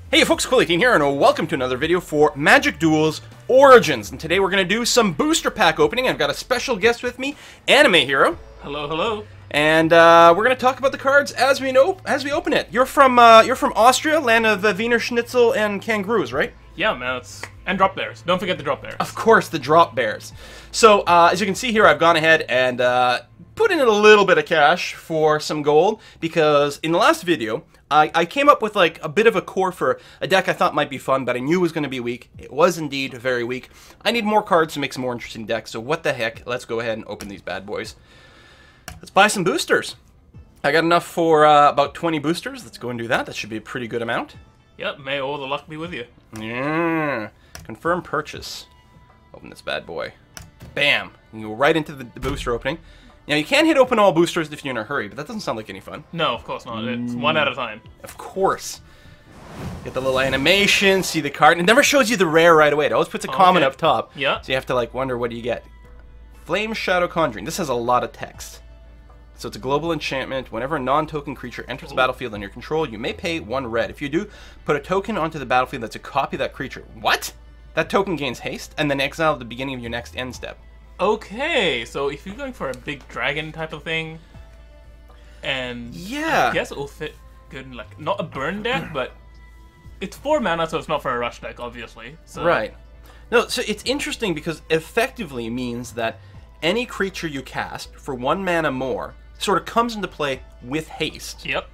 Hey folks, Quilly18 here, and welcome to another video for Magic Duels Origins. And today we're going to do some booster pack opening. I've got a special guest with me, AnimeHero. Hello, hello. And we're going to talk about the cards as we open it. You're from Austria, land of Wiener Schnitzel and kangaroos, right? Yeah, man. And drop bears. Don't forget the drop bears. Of course, the drop bears. So as you can see here, I've gone ahead and put in a little bit of cash for some gold because in the last video, I came up with like a bit of a core for a deck I thought might be fun, but I knew was going to be weak. It was indeed very weak. I need more cards to make some more interesting decks, so what the heck? Let's go ahead and open these bad boys. Let's buy some boosters. I got enough for about 20 boosters. Let's go and do that. That should be a pretty good amount. Yep, may all the luck be with you. Yeah. Confirm purchase. Open this bad boy. Bam. You go right into the booster opening. Now, you can hit open all boosters if you're in a hurry, but that doesn't sound like any fun. No, of course not. It's one at a time. Of course. Get the little animation, see the card, and it never shows you the rare right away. It always puts a common up top. Yeah. So you have to, like, wonder what do you get. Flame Shadow Conjuring. This has a lot of text. So it's a global enchantment. Whenever a non-token creature enters the battlefield under your control, you may pay 1 red. If you do, put a token onto the battlefield that's a copy of that creature. What? That token gains haste, and then exile at the beginning of your next end step. Okay, so if you're going for a big dragon type of thing, and yeah, I guess it will fit good in, like, not a burn deck, but it's 4 mana, so it's not for a rush deck, obviously. So. Right. No, so it's interesting because effectively means that any creature you cast for 1 mana more sort of comes into play with haste. Yep.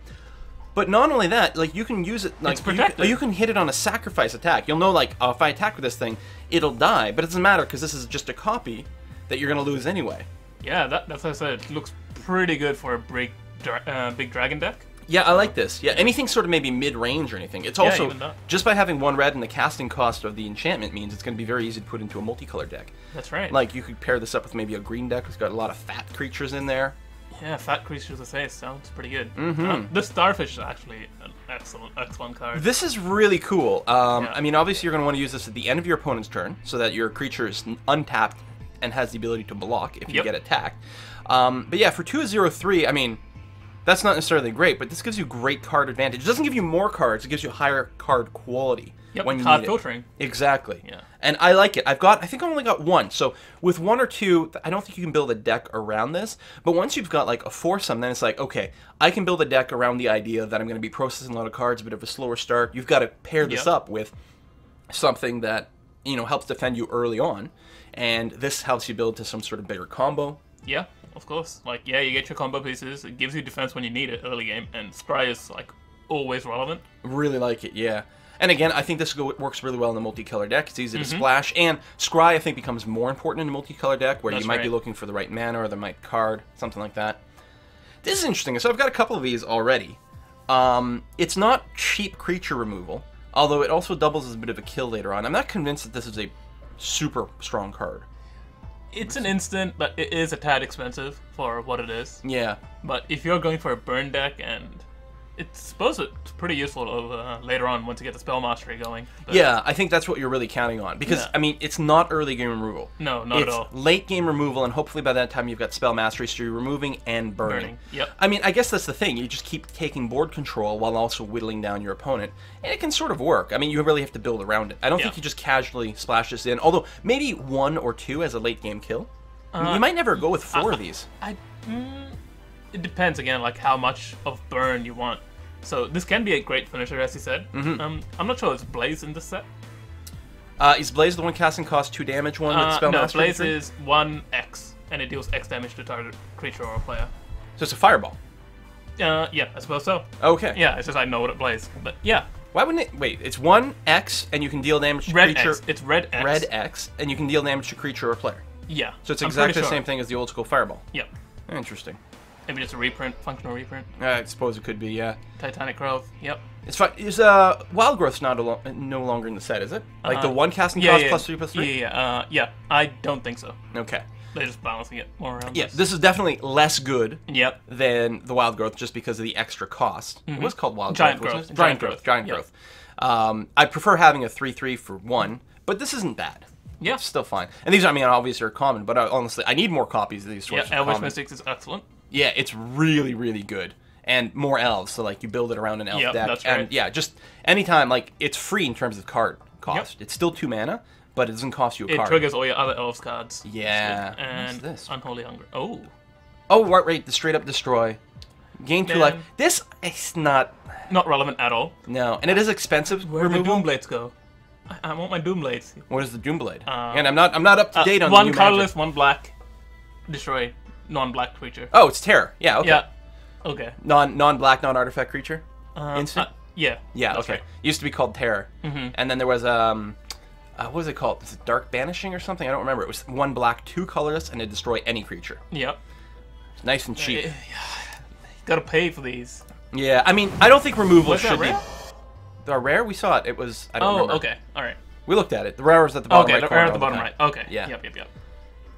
But not only that, like, you can use it, like, you can hit it on a sacrifice attack. You'll know, like, oh, if I attack with this thing, it'll die, but it doesn't matter because this is just a copy that you're going to lose anyway. Yeah, that's what I said. It looks pretty good for a big dragon deck. Yeah, I like this. Yeah, anything sort of maybe mid-range or anything. It's also, just by having 1 red and the casting cost of the enchantment means it's going to be very easy to put into a multicolor deck. That's right. Like, you could pair this up with maybe a green deck that's got a lot of fat creatures in there. Yeah, fat creatures with haste sounds pretty good. Mm-hmm. This Starfish is actually an excellent card. This is really cool. I mean, obviously you're going to want to use this at the end of your opponent's turn so that your creature is untapped and has the ability to block if you get attacked. But yeah, for 2/0/3, I mean, that's not necessarily great, but this gives you great card advantage. It doesn't give you more cards, it gives you higher card quality. Yep, when you card need filtering. Exactly. Yeah. And I like it. I think I only got 1. So with 1 or 2, I don't think you can build a deck around this. But once you've got like a foursome, then it's like, okay, I can build a deck around the idea that I'm going to be processing a lot of cards, a bit of a slower start. You've got to pair this up with something that, you know, helps defend you early on. And this helps you build to some sort of bigger combo. Yeah, of course. Like, yeah, you get your combo pieces. It gives you defense when you need it early game. And Scry is, like, always relevant. Really like it, yeah. And again, I think this works really well in the multicolor deck. It's easy to splash. And Scry, I think, becomes more important in a multicolor deck where you might be looking for the right mana or the right card, something like that. This is interesting. So I've got a couple of these already. It's not cheap creature removal, although it also doubles as a bit of a kill later on. I'm not convinced that this is a super strong card. It's an instant, but it is a tad expensive for what it is. Yeah. But if you're going for a burn deck, and I suppose it's pretty useful later on once you get the spell mastery going. But yeah, I think that's what you're really counting on. Because, I mean, it's not early game removal. No, not at all. It's late game removal, and hopefully by that time you've got spell mastery, so you're removing and burning. Yep. I mean, I guess that's the thing. You just keep taking board control while also whittling down your opponent. And it can sort of work. I mean, you really have to build around it. I don't think you just casually splash this in. Although, maybe 1 or 2 as a late game kill. You might never go with 4 of these. It depends, again, like how much of burn you want. So this can be a great finisher, as you said. I'm not sure it's Blaze in this set. Is Blaze the one casting cost 2 damage one? That's spell no, Blaze is 1x, and it deals X damage to target creature or player. So it's a fireball? Yeah, I suppose so. Okay. Yeah, it's just I know what it plays, but yeah. Why wouldn't it? Wait, it's 1x, and you can deal damage to red creature. X. It's red X. Red X, and you can deal damage to creature or player. Yeah. So it's exactly the same thing as the old school fireball. Yep. Interesting. Maybe just a reprint, functional reprint. I suppose it could be, yeah. Titanic Growth, yep. It's fine. Is Wild Growth's no longer in the set, is it? Like the 1 casting cost plus 3 plus 3? Yeah. I don't think so. Okay. They're just balancing it more around. Yeah, this is definitely less good. Yep. Than the Wild Growth, just because of the extra cost. It was called Wild Giant Growth. Growth. Giant Growth. I prefer having a 3/3 for 1, but this isn't bad. Yeah. It's still fine. And these, I mean, obviously are common, but honestly, I need more copies of these sorts of Elvish common. Mystics is excellent. Yeah, it's really, really good. and more elves. So like you build it around an elf Yep, deck, that's right. and yeah, just anytime like it's free in terms of card cost. It's still 2 mana, but it doesn't cost you a It card. triggers all your other elves cards. Yeah. Sweet. And What's this? Unholy Hunger. Oh. Oh, right, the straight up destroy. Gain 2 Man. life. This is not. Not relevant at all. No, and it is expensive. Where did the removal. Doom Blades go? I want my Doom Blades. What is the Doom Blade? And I'm not up to date on one the new colorless, Magic. one black. Destroy non-black creature. Oh, it's terror. Yeah, okay. Yeah. Okay. Non-black, non-artifact creature. Instant. Yeah. Yeah, that's okay. right. Used to be called terror, and then there was what was it called? Is it Dark Banishing or something? I don't remember. It was 1 black, 2 colorless, and it destroy any creature. Yep. It's nice and cheap. Gotta pay for these. Yeah, I mean, I don't think removal Was that should rare? be. The rare we saw it. It was. I don't remember. Okay. All right. We looked at it. The rare was at the bottom Okay, right the corner. rare at all the bottom time. right. Okay. Yeah. Yep.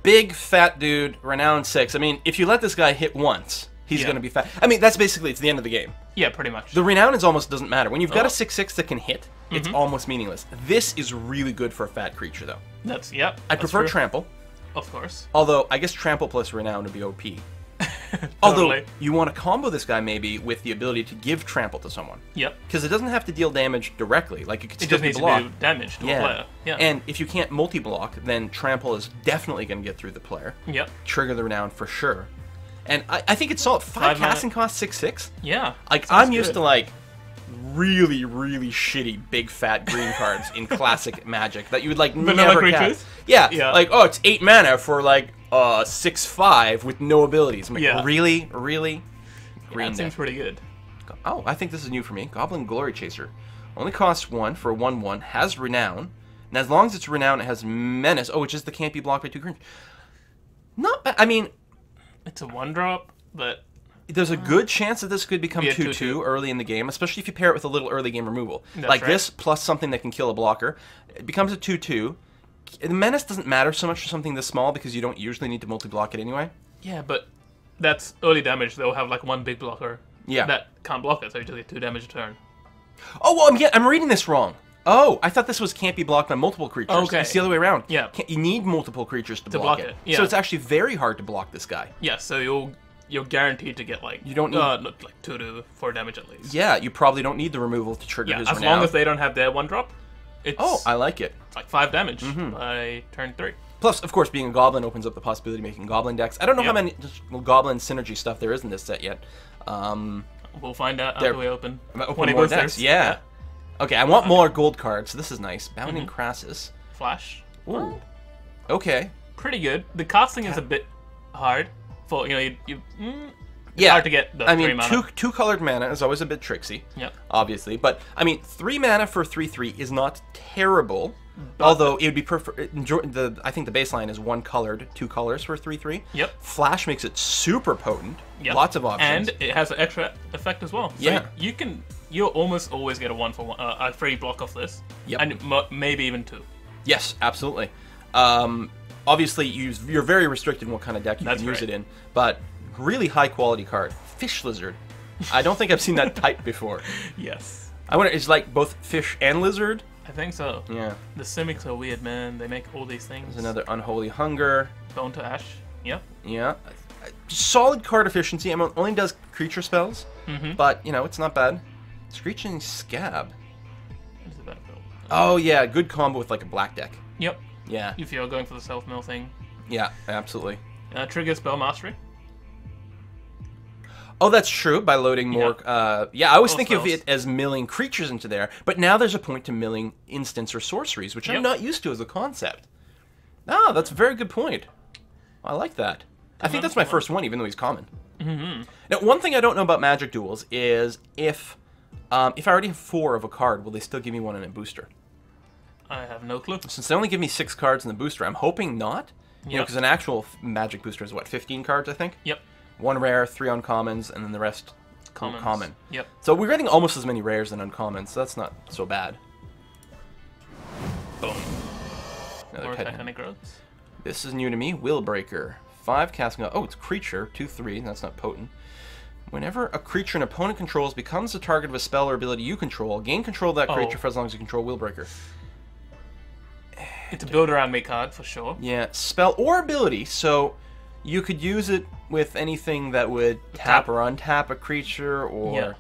Big fat dude, renown 6. I mean, if you let this guy hit once, he's Yeah. gonna be fat. I mean, that's basically it's the end of the game. Yeah, pretty much. The renown is almost doesn't matter when you've got Oh. a 6/6 that can hit. It's almost meaningless. This is really good for a fat creature, though. That's yep. I that's prefer true. trample, Of course. although I guess trample plus renown would be OP. Although Totally. you want to combo this guy maybe with the ability to give trample to someone, Yep. because it doesn't have to deal damage directly. Like it could It still just be needs blocked. to do damage to a Yeah. player. Yeah. And if you can't multi-block, then trample is definitely going to get through the player. Yep. Trigger the renown for sure. And I think it's solid. 5 5 mana. casting cost 6/6. Yeah. Like Sounds I'm used good. to like really shitty big fat green cards in classic Magic that you would like Vanilla never creatures? cast. Yeah, Yeah. like oh, it's 8 mana for like 6/5 with no abilities. I'm like, Yeah. really, That seems deck. pretty good. Oh, I think this is new for me. Goblin Glory Chaser only costs 1 for a 1/1. Has renown, and as long as it's renown, it has menace. Oh, which is the can't be blocked by 2 creatures. Not bad. I mean, It's a 1-drop, but there's a good chance that this could become Be a 2/2 early in the game, especially if you pair it with a little early game removal. That's Like right. this plus something that can kill a blocker. It becomes a 2/2. The menace doesn't matter so much for something this small because you don't usually need to multi-block it anyway. yeah, but that's early damage. They'll have like one big blocker. Yeah. That can't block it, so you just get 2 damage a turn. Oh, well, I'm reading this wrong. Oh, I thought this was can't be blocked by multiple creatures. Okay. It's the other way around. Yeah. You need multiple creatures to block block it, it. yeah. So it's actually very hard to block this guy. Yeah, so you're guaranteed to get like You don't need- like 2 to 4 damage at least. Yeah, you probably don't need the removal to trigger Yeah, his as renown. long as they don't have their 1-drop, it's Oh, I like it. like 5 damage by turn 3. Plus, of course, being a goblin opens up the possibility of making goblin decks. I don't know how Yep. many just goblin synergy stuff there is in this set yet. We'll find out There- after we open Open 20 more boosters. decks. Yeah. Okay, I want more gold cards. So this is nice. Bounding Crassus. Flash. Ooh. Okay. Pretty good. The casting is a bit hard for it's Yeah. hard to get the I 3 mean, mana. two colored mana is always a bit tricksy. Yep. Obviously, but I mean, 3 mana for 3/3 is not terrible. Although it would be perfect. I think the baseline is 1 colored, 2 colors for 3/3. Yep. Flash makes it super potent. Yep. Lots of options. And it has an extra effect as well. So Yeah. you'll almost always get a 1-for-1, a free block off this. Yep. And maybe even 2. Yes, absolutely. Obviously, you're very restricted in what kind of deck you That's can use right. it in, but really high quality card. Fish Lizard. I don't think I've seen that type before. Yes. I wonder, is like both fish and lizard? I think so. Yeah. The Simics are weird, man. They make all these things. There's another Unholy Hunger. Bone to Ash. Yep. Yeah. Solid card efficiency. I mean, only does creature spells, but it's not bad. Screeching Scab. What is the battlefield? Oh yeah, good combo with like a black deck. Yep. Yeah. If you're going for the self-mill thing. Yeah, absolutely. Trigger Spell Mastery. Oh, that's true. By loading more, I always More think of spells. it as milling creatures into there, but now there's a point to milling instants or sorceries, which I'm Yep. not used to as a concept. Ah, that's a very good point. I like that. I think that's my first one, even though he's common. Now, one thing I don't know about Magic Duels is if I already have 4 of a card, will they still give me one in a booster? I have no clue. Since they only give me 6 cards in the booster, I'm hoping not. You know, Yep. because an actual Magic booster is what, 15 cards, I think? Yep. 1 rare, 3 uncommons, and then the rest Commons. common. Yep. So we're getting almost as many rares than uncommons, so that's not so bad. Boom. Another More pet Titanic Roads. This is new to me. Willbreaker. 5 casting. Oh, it's creature. 2/3. That's not potent. Whenever a creature an opponent controls becomes the target of a spell or ability you control, gain control of that creature Oh. for as long as you control Willbreaker. It's a build around me card for sure. Yeah, spell or ability. So You could use it with anything that would tap or untap a creature, or... Yeah.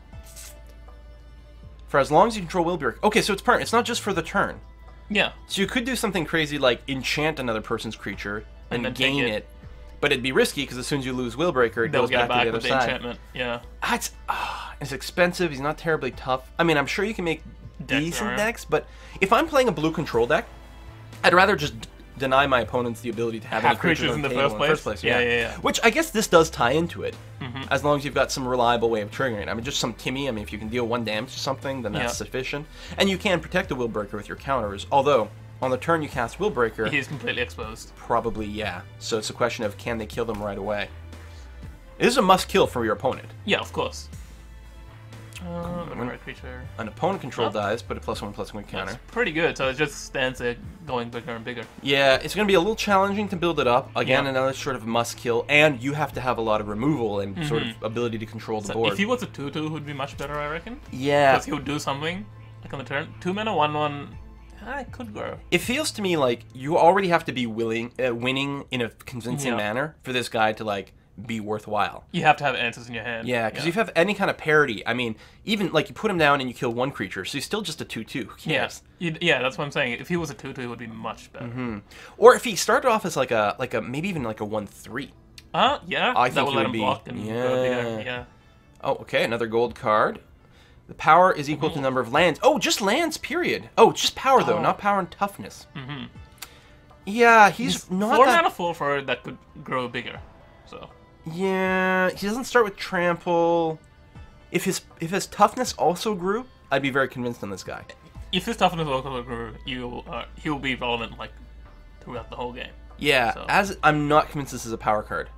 For as long as you control will breaker. Okay, so it's not just for the turn. Yeah. So you could do something crazy like enchant another person's creature and then gain take it. But it'd be risky because as soon as you lose will breaker, it They'll goes get back to back the other with the side. enchantment. Yeah. It's expensive. He's not terribly tough. I mean, I'm sure you can make decent are. decks, but if I'm playing a blue control deck, I'd rather just deny my opponents the ability to have any creatures on in the the table first place. Yeah. Which I guess this does tie into it, as long as you've got some reliable way of triggering it. I mean, just some Timmy. I mean, if you can deal 1 damage to something, then that's sufficient. And you can protect the will breaker with your counters. Although on the turn you cast will breaker, He's completely exposed. probably yeah. So it's a question of can they kill them right away. It is a must kill for your opponent. Yeah, of course. Red creature. An opponent control dies, put a +1/+1 counter. That's pretty good. So it just stands there going bigger and bigger. Yeah, it's going to be a little challenging to build it up. Again, Yeah. another sort of must kill, and you have to have a lot of removal and sort of ability to control the So board. if he was a 2/2, would be much better, I reckon. Yeah, Because he would do something like on the turn. 2 mana, 1/1. It could grow. it feels to me like you already have to be winning in a convincing manner for this guy to like be worthwhile. You have to have answers in your hand. Yeah, because if you have any kind of parity, I mean, even like you put him down and you kill 1 creature, so he's still just a 2/2. Who cares? Yeah, that's what I'm saying. If he was a 2/2, it would be much better. Or if he started off as like a maybe even like a 1/3. Yeah. I that think would he let would him be- block and yeah. grow bigger. Yeah. Oh, okay, another gold card. The power is equal to the number of lands. Oh, just lands, period. Oh, it's just power, though, not power and toughness. Yeah, he's not 4 that... mana 4 that could grow bigger. So. Yeah, he doesn't start with trample. If his toughness also grew, I'd be very convinced on this guy. If his toughness also grew, he'll be relevant like throughout the whole game. Yeah, So. as I'm not convinced this is a power card.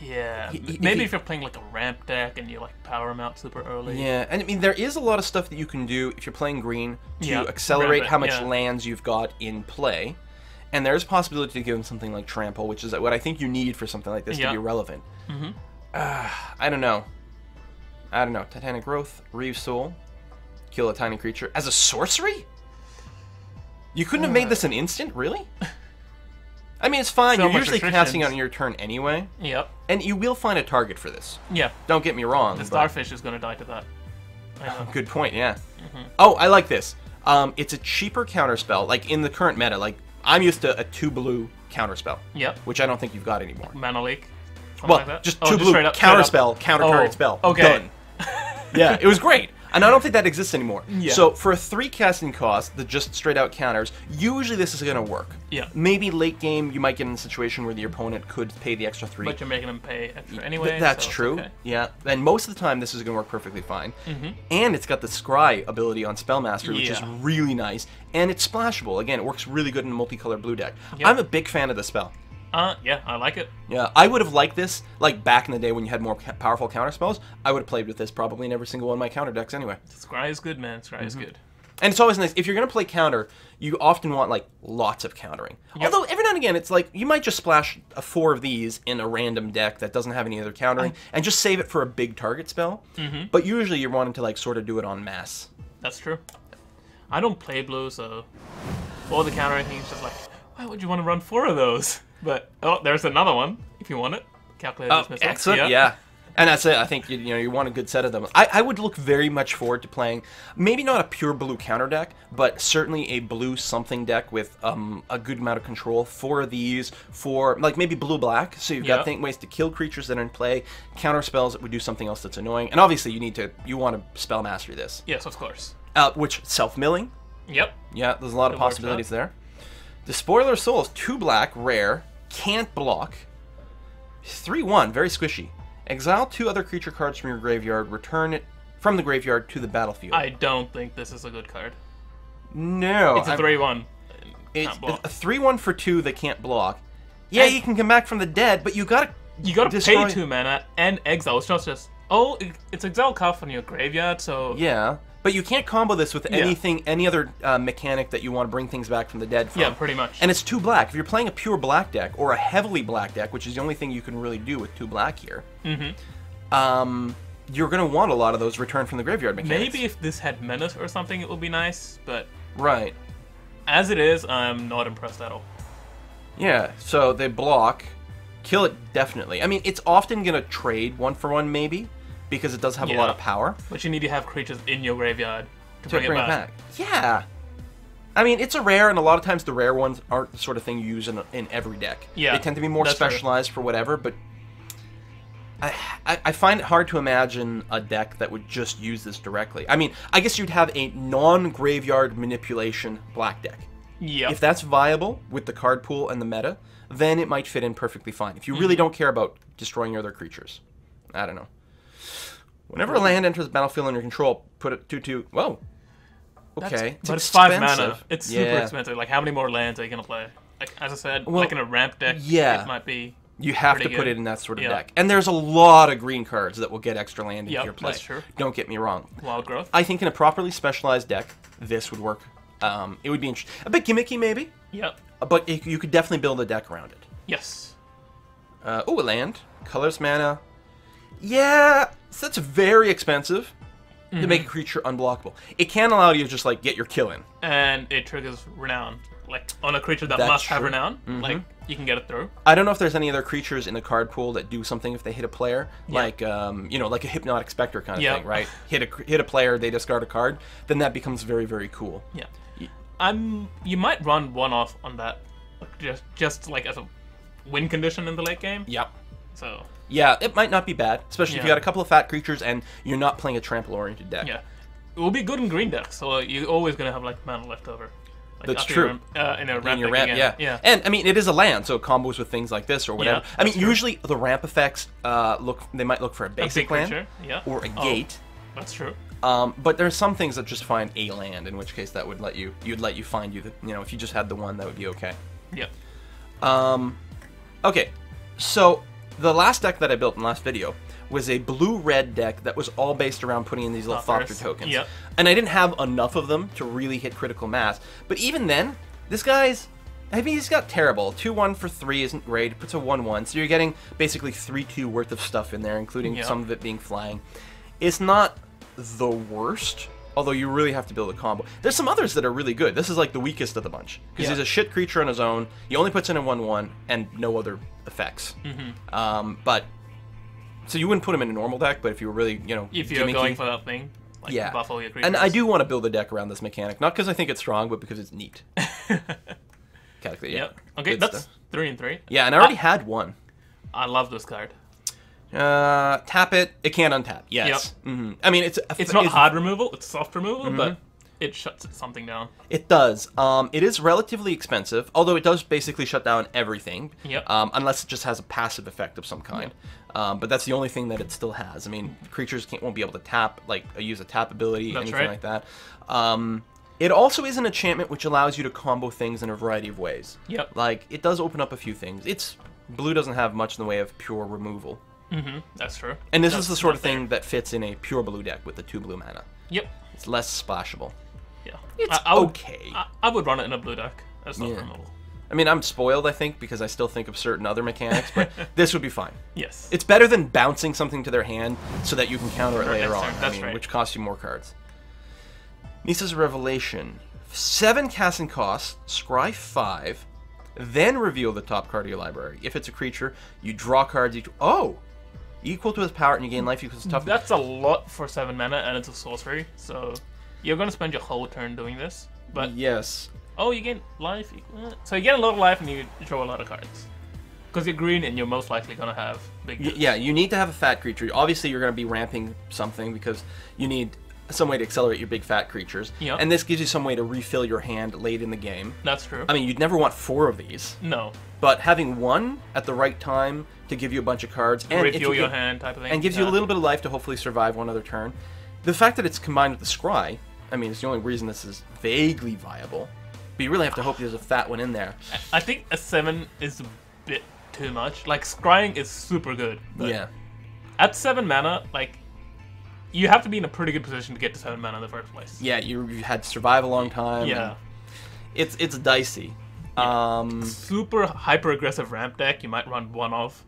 Yeah, If maybe he- if you're playing like a ramp deck and you like power him out super early. Yeah, and I mean, there is a lot of stuff that you can do if you're playing green to Yeah, accelerate ramp it, how much yeah. lands you've got in play. And there's a possibility to give him something like trample, which is what I think you need for something like this to Yeah. be relevant. I don't know. Titanic Growth, Reeve Soul, kill a tiny creature. As a sorcery? You couldn't have made this an instant, really? I mean, it's fine. So You're much usually casting restrictions. on your turn anyway. Yep. And you will find a target for this. Yeah. Don't get me wrong. The but- starfish is gonna die to that. I know. Good point, yeah. Oh, I like this. It's a cheaper counterspell, like in the current meta. Like, I'm used to a 2 blue counterspell, Yep. which I don't think you've got anymore. Mana leak. Something Well, like that? just Oh, 2 blue straight up- counterspell, counter Oh, target spell. okay. Done. Yeah, it was great. And I don't think that exists anymore. Yeah. So for a 3 casting cost, that just straight out counters, usually this is going to work. Yeah. Maybe late game, you might get in a situation where the opponent could pay the extra 3. But you're making them pay extra anyway. That's so it's true. okay. Yeah, and most of the time this is going to work perfectly fine. And it's got the Scry ability on Spellmaster, which is Yeah. really nice. And it's splashable. Again, it works really good in a multicolored blue deck. Yep. I'm a big fan of the spell. Yeah, I like it. Yeah, I would have liked this like back in the day when you had more powerful counter spells. I would have played with this probably in every single one of my counter decks anyway. Scry is good, man. Scry is good. And it's always nice if you're going to play counter. You often want like lots of countering. Yep. Although every now and again, it's like you might just splash 4 of these in a random deck that doesn't have any other countering, and just save it for a big target spell. But usually you're wanting to like sort of do it en masse. That's true. I don't play blue, so all the countering things just like, why would you want to run 4 of those? But oh, there's another one if you want it. Calculated dismissal. Excellent. Yeah. And that's it. I think you want a good set of them. I would look very much forward to playing maybe not a pure blue counter deck, but certainly a blue something deck with a good amount of control. 4 of these for like maybe blue black. So you've got ways to kill creatures that are in play, counter spells that would do something else that's annoying, and obviously you want to spell master this. Yes, of course. Which self milling. Yep. Yeah, there's a lot of It works possibilities there. The Spoiler Souls, 2 black, rare, can't block. 3/1, very squishy. Exile 2 other creature cards from your graveyard, return it from the graveyard to the battlefield. I don't think this is a good card. No. It's a 3/1. It's Can't block. a 3/1 for 2 that can't block. Yeah, And- you can come back from the dead, but you gotta destroy... pay 2 mana and exile. It's not just it's exile card from your graveyard, so Yeah, but you can't combo this with Yeah. anything, any other mechanic that you want to bring things back from the dead from. yeah, pretty much. And it's 2 black. If you're playing a pure black deck or a heavily black deck, which is the only thing you can really do with 2 black here, you're going to want a lot of those return from the graveyard mechanics. Maybe if this had menace or something, it would be nice. But Right. as it is, I'm not impressed at all. Yeah, so they block Kill it, definitely. I mean, it's often going to trade 1-for-1, maybe, because it does have a lot of power. But you need to have creatures in your graveyard to bring it back. Yeah. I mean, it's a rare, and a lot of times the rare ones aren't the sort of thing you use in every deck. Yeah, they tend to be more specialized for whatever, but I find it hard to imagine a deck that would just use this directly. I mean, I guess you'd have a non-graveyard manipulation black deck. Yeah. If that's viable with the card pool and the meta, then it might fit in perfectly fine. If you really don't care about destroying your other creatures. I don't know. Whenever a land enters the battlefield under your control, put it 2/2. Whoa. Okay. But it's 5 mana. It's super expensive. Like, how many more lands are you going to play? Like, as I said, like in a ramp deck, it might be... You have to put it in that sort of deck. And there's a lot of green cards that will get extra land into your play. That's true. Don't get me wrong. Wild growth. I think in a properly specialized deck, this would work. It would be interesting. A bit gimmicky, maybe. Yep. But you could definitely build a deck around it. Yes. A land. Colors mana. Yeah, so that's very expensive to make a creature unblockable. It can allow you to just, like, get your kill in. And it triggers Renown. Like, on a creature that must have Renown, like, you can get it through. I don't know if there's any other creatures in the card pool that do something if they hit a player. Like, you know, like a Hypnotic Spectre kind of thing, right? Hit a player, they discard a card. Then that becomes very, very cool. Yeah. You might run one off on that, just like as a win condition in the late game. Yep. So... Yeah, it might not be bad, especially if you got a couple of fat creatures and you're not playing a trample-oriented deck. Yeah. It will be good in green decks, so you're always going to have, like, mana left over. Like, that's true. In a ramp deck again. Yeah. And, I mean, it is a land, so it combos with things like this or whatever. I mean, usually the ramp effects, they might look for a basic land or a gate. That's true. But there's some things that just find a land, in which case that would let you find you know, if you just had the one, that would be okay. Yeah. Okay, so the last deck that I built in the last video was a blue-red deck that was all based around putting in these little Thopter tokens. Yep. And I didn't have enough of them to really hit critical mass. But even then, this guy's... I mean, he's got terrible. 2/1 for 3 isn't great. It puts a 1/1. So you're getting basically 3/2 worth of stuff in there, including some of it being flying. It's not the worst, although you really have to build a combo. There's some others that are really good. This is like the weakest of the bunch. Because he's a shit creature on his own. He only puts in a 1/1 and no other effects. But... So you wouldn't put him in a normal deck, but if you were really, you know, if you're going for that thing, like buff all your creatures. And I do want to build a deck around this mechanic, not because I think it's strong, but because it's neat. Yep. Okay, that's 3 and 3. Yeah, and I already had one. I love this card. Tap it. It can't untap. Yes. Yep. I mean, it's not hard removal. It's soft removal, but it shuts something down. It does. It is relatively expensive, although it does basically shut down everything. Yep. Unless it just has a passive effect of some kind. But that's the only thing that it still has. I mean, creatures won't be able to tap, like use a tap ability, anything like that. It also is an enchantment which allows you to combo things in a variety of ways. Yep. Like, it does open up a few things. Blue doesn't have much in the way of pure removal. That's true. And this is the sort of thing that fits in a pure blue deck with the 2 blue mana. Yep. It's less splashable. Yeah. It's okay. I would run it in a blue deck as soft removal. I mean, I'm spoiled, I think, because I still think of certain other mechanics, but this would be fine. Yes. It's better than bouncing something to their hand so that you can counter it later on. That's right. Which costs you more cards. Nisa's Revelation. 7 casting costs, scry 5, then reveal the top card of your library. If it's a creature, you draw cards equal to its power, and you gain life equals its toughness. That's a lot for 7 mana, and it's a sorcery, so you're going to spend your whole turn doing this. But yes. Oh, you gain life. So you get a lot of life and you draw a lot of cards. Because you're green and you're most likely going to have big... Yeah, you need to have a fat creature. Obviously, you're going to be ramping something because you need some way to accelerate your big fat creatures. Yep. And this gives you some way to refill your hand late in the game. That's true. I mean, you'd never want 4 of these. No. But having 1 at the right time to give you a bunch of cards... and refuel your hand type of thing. And gives you a little bit of life to hopefully survive one other turn. The fact that it's combined with the scry, I mean, it's the only reason this is vaguely viable. But you really have to hope there's a fat one in there. I think a 7 is a bit too much. Like, scrying is super good. But yeah. At 7 mana, like, you have to be in a pretty good position to get to 7 mana in the first place. Yeah, you had to survive a long time. Yeah. It's dicey. Yeah. Super hyper-aggressive ramp deck, you might run 1 off.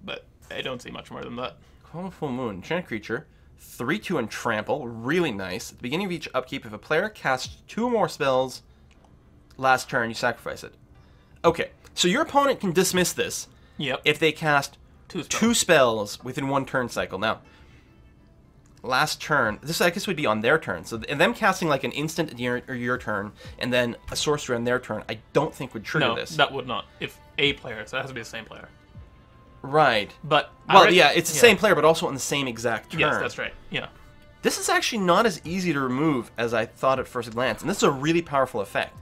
But I don't see much more than that. Call Full Moon. Enchant creature. 3/2 and trample. Really nice. At the beginning of each upkeep, if a player casts 2 more spells... last turn, you sacrifice it. Okay, so your opponent can dismiss this Yep. if they cast Two two spells. spells within one turn cycle. Now, last turn, this I guess would be on their turn. So, and them casting like an instant at your turn, and then a sorcerer on their turn, I don't think would trigger No, this. that would not. If a player, so it has to be the same player. Right. But Well, yeah, it's the same player, but also on the same exact turn. Yes, that's right. Yeah. This is actually not as easy to remove as I thought at first glance, and this is a really powerful effect.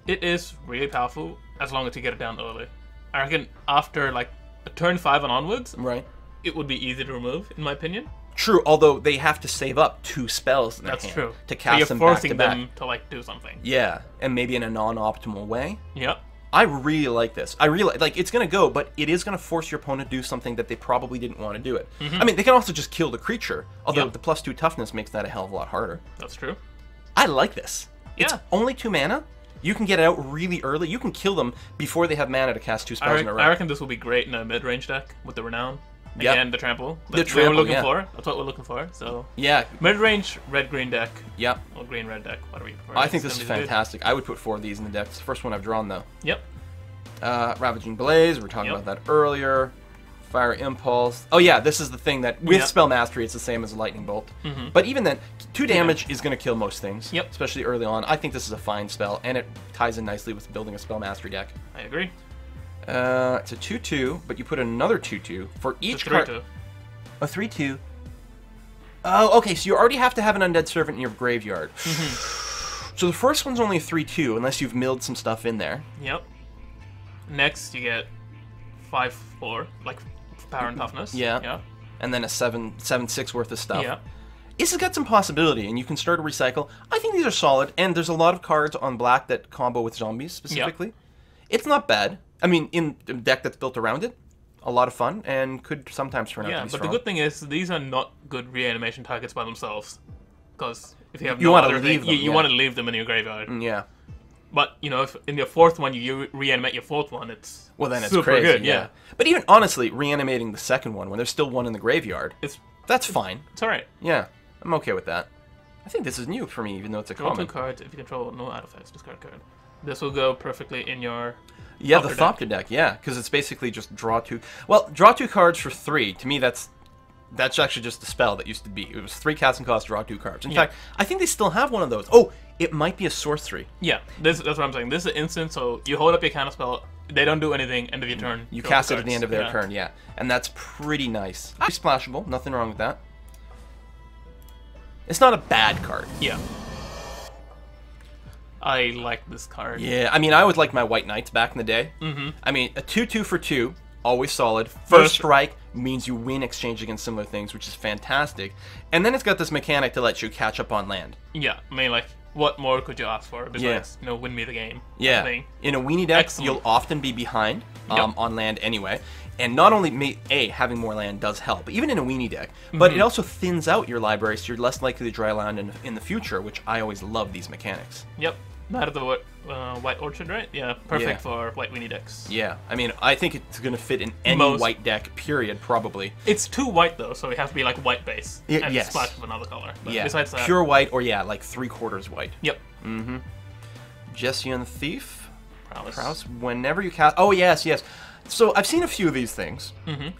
It is really powerful as long as you get it down early. I reckon after like a turn 5 and onwards, Right. it would be easy to remove, in my opinion. True, although they have to save up 2 spells in their That's hand true. to So cast you're them back to forcing back. them to like do something. Yeah, and maybe in a non-optimal way. Yep. I really like this. I really like it's gonna go, but it is gonna force your opponent to do something that they probably didn't want to do it. I mean, they can also just kill the creature, although Yep. the +2 toughness makes that a hell of a lot harder. That's true. I like this. It's Yeah. only 2 mana. You can get it out really early. You can kill them before they have mana to cast 2 spells in a row. I reckon this will be great in a mid-range deck with the Renown. Yep. Again, the trample. The That's what trample, we're looking yeah. for. That's what we're looking for. So Yeah, mid-range red-green deck, yeah. or green-red deck, whatever you prefer. I think this is It's gonna be good. fantastic. I would put 4 of these in the deck. It's the first one I've drawn, though. Yep. Ravaging Blaze, we were talking Yep. about that earlier. Fire Impulse. Oh yeah, this is the thing that with Yep. Spell Mastery, it's the same as a Lightning Bolt. But even then, 2 damage is going to kill most things. Yep. Especially early on. I think this is a fine spell, and it ties in nicely with building a Spell Mastery deck. I agree. It's a 2/2, but you put another 2/2 for each It's card. 3-2. A 3/2. Oh, okay. So you already have to have an Undead Servant in your graveyard. So the first one's only a 3/2, unless you've milled some stuff in there. Yep. Next, you get 5/4, like power and toughness. Yeah. Yeah. And then a 7/6 worth of stuff. Yeah. This has got some possibility, and you can start to recycle. I think these are solid, and there's a lot of cards on black that combo with zombies specifically. It's not bad. I mean, in a deck that's built around it, a lot of fun, and could sometimes turn out to Yeah, be but strong. the good thing is these are not good reanimation targets by themselves. Because if you have You no wanna other leave thing, them, you yeah. want to leave them in your graveyard. Yeah. But you know, if in your 4th one you reanimate your 4th one, it's Well, then it's super crazy. good. Yeah. But even honestly, reanimating the second one when there's still one in the graveyard, it's that's fine. all right. Yeah, I'm okay with that. I think this is new for me, even though it's a Draw 2 common. cards. If you control no artifacts, discard card. This will go perfectly in your. Yeah, the Thopter Thopter deck, yeah, because it's basically just draw 2. Well, draw 2 cards for 3. To me, that's actually just the spell that used to be. It was 3 casting cost, draw 2 cards. In Yeah. fact, I think they still have one of those. Oh, it might be a sorcery. Yeah, that's what I'm saying. This is an instant, so you hold up your counter spell. They don't do anything. End of your turn. You draw cast it cards. at the end of their Yeah. turn, yeah, and that's pretty nice. Pretty splashable, nothing wrong with that. It's not a bad card. Yeah. I like this card. Yeah, I mean, I would like my White Knights back in the day. Mm-hmm. I mean, a 2/2 for 2, always solid. First First- strike means you win exchange against similar things, which is fantastic. And then it's got this mechanic to let you catch up on land. Yeah, I mean, like, what more could you ask for besides, Yeah. you know, win me the game? Yeah. Thing. In a weenie deck, Excellent. you'll often be behind Yep. on land anyway. And not only having more land does help, even in a weenie deck, but Mm-hmm. it also thins out your library, so you're less likely to dry land in the future, which I always love these mechanics. Yep. That is the White Orchard, right? Yeah, perfect Yeah. for white weenie decks. Yeah, I mean, I think it's going to fit in any Most- white deck, period, probably. It's too white though, so it has to be like white base and yes. splash with another color. But Yeah, besides that, pure white, or yeah, like 3/4 white. Yep. Jesse and the Thief. Prowess. Prowess, whenever you cast... Oh, yes, yes. So I've seen a few of these things.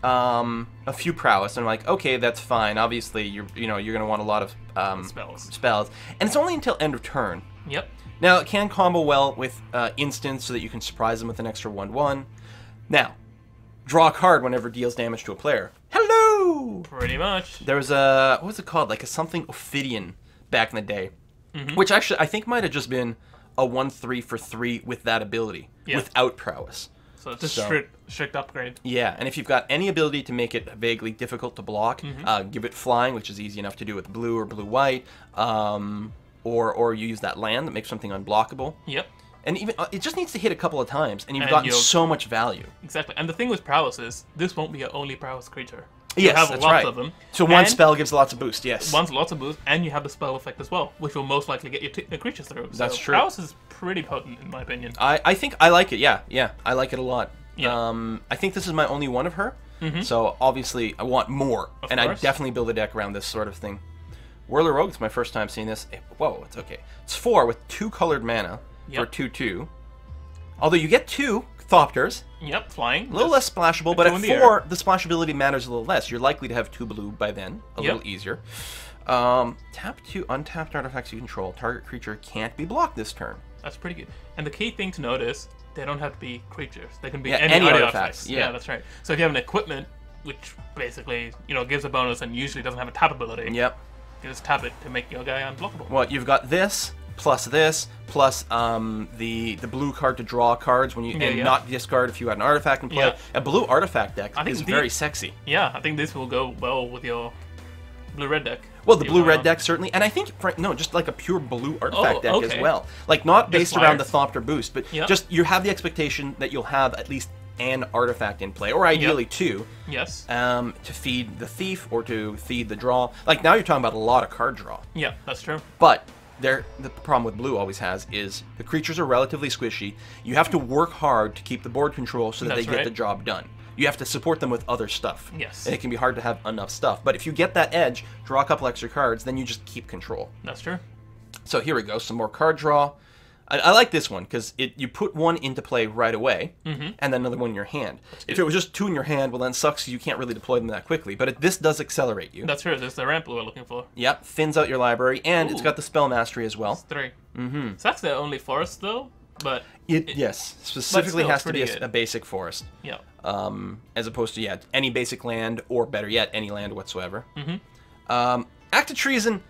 A few Prowess, and I'm like, okay, that's fine. Obviously, you're going to want a lot of Spells. And it's only until end of turn. Yep. Now, it can combo well with instants so that you can surprise them with an extra 1/1. Now, draw a card whenever it deals damage to a player. Hello! Pretty much. There was a... What was it called? Like a something Ophidian back in the day. Which actually, I think might have just been a 1/3 for 3 with that ability. Yeah. Without Prowess. So it's a So- strict upgrade. Yeah, and if you've got any ability to make it vaguely difficult to block, give it flying, which is easy enough to do with blue or blue-white, or you use that land that makes something unblockable. Yep. And even it just needs to hit a couple of times, and you've And gotten you'll- so much value. Exactly. And the thing with Prowess is, this won't be your only Prowess creature. Yes, you have that's lots right. of them. So one And spell gives lots of boost, yes. One's lots of boost, and you have the spell effect as well, which will most likely get your creatures through. That's so true. Prowess is pretty potent, in my opinion. I think I like it, yeah. I like it a lot. Yeah. I think this is my only one of her, so obviously I want more, Of and I course. definitely build a deck around this sort of thing. Whirler Rogue, it's my first time seeing this. Whoa, it's okay. It's 4 with 2 colored mana for Yep. 2/2. Although you get 2 Thopters. Yep, flying. A little less splashable, but two at in the 4, the splashability matters a little less. You're likely to have 2 blue by then, a little easier. Tap 2 untapped artifacts you control. Target creature can't be blocked this turn. That's pretty good. And the key thing to notice, they don't have to be creatures. They can be Yeah, any artifacts. artifacts. Yeah. That's right. So if you have an equipment, which basically, gives a bonus and usually doesn't have a tap ability, Yep. you just tap it to make your guy unblockable. Well, you've got this, plus the blue card to draw cards when you not discard if you had an artifact in play. Yeah. A blue artifact deck is think very sexy. Yeah, I think this will go well with your blue-red deck. Well, the blue-red deck certainly, and I think just like a pure blue artifact deck as well. Like not based around the Thopter boost, but just you have the expectation that you'll have at least an artifact in play, or ideally 2. Yes. To feed the thief or to feed the draw. Like now you're talking about a lot of card draw. Yeah, that's true. But the problem with blue always has is the creatures are relatively squishy. You have to work hard to keep the board control so that they get the job done. You have to support them with other stuff. Yes. And it can be hard to have enough stuff. But if you get that edge, draw a couple extra cards, then you just keep control. That's true. So here we go, some more card draw. I like this one because you put 1 into play right away, and then another one in your hand. If it was just 2 in your hand, well then it sucks. You can't really deploy them that quickly. But this does accelerate you. That's true. This is the ramp we're looking for. Yep, thins out your library, and it's got the spell mastery as well. It's 3. So that's the only forest though, but yes, specifically still, has to be pretty a basic forest. Yeah. As opposed to any basic land, or better yet, any land whatsoever. Act of Treason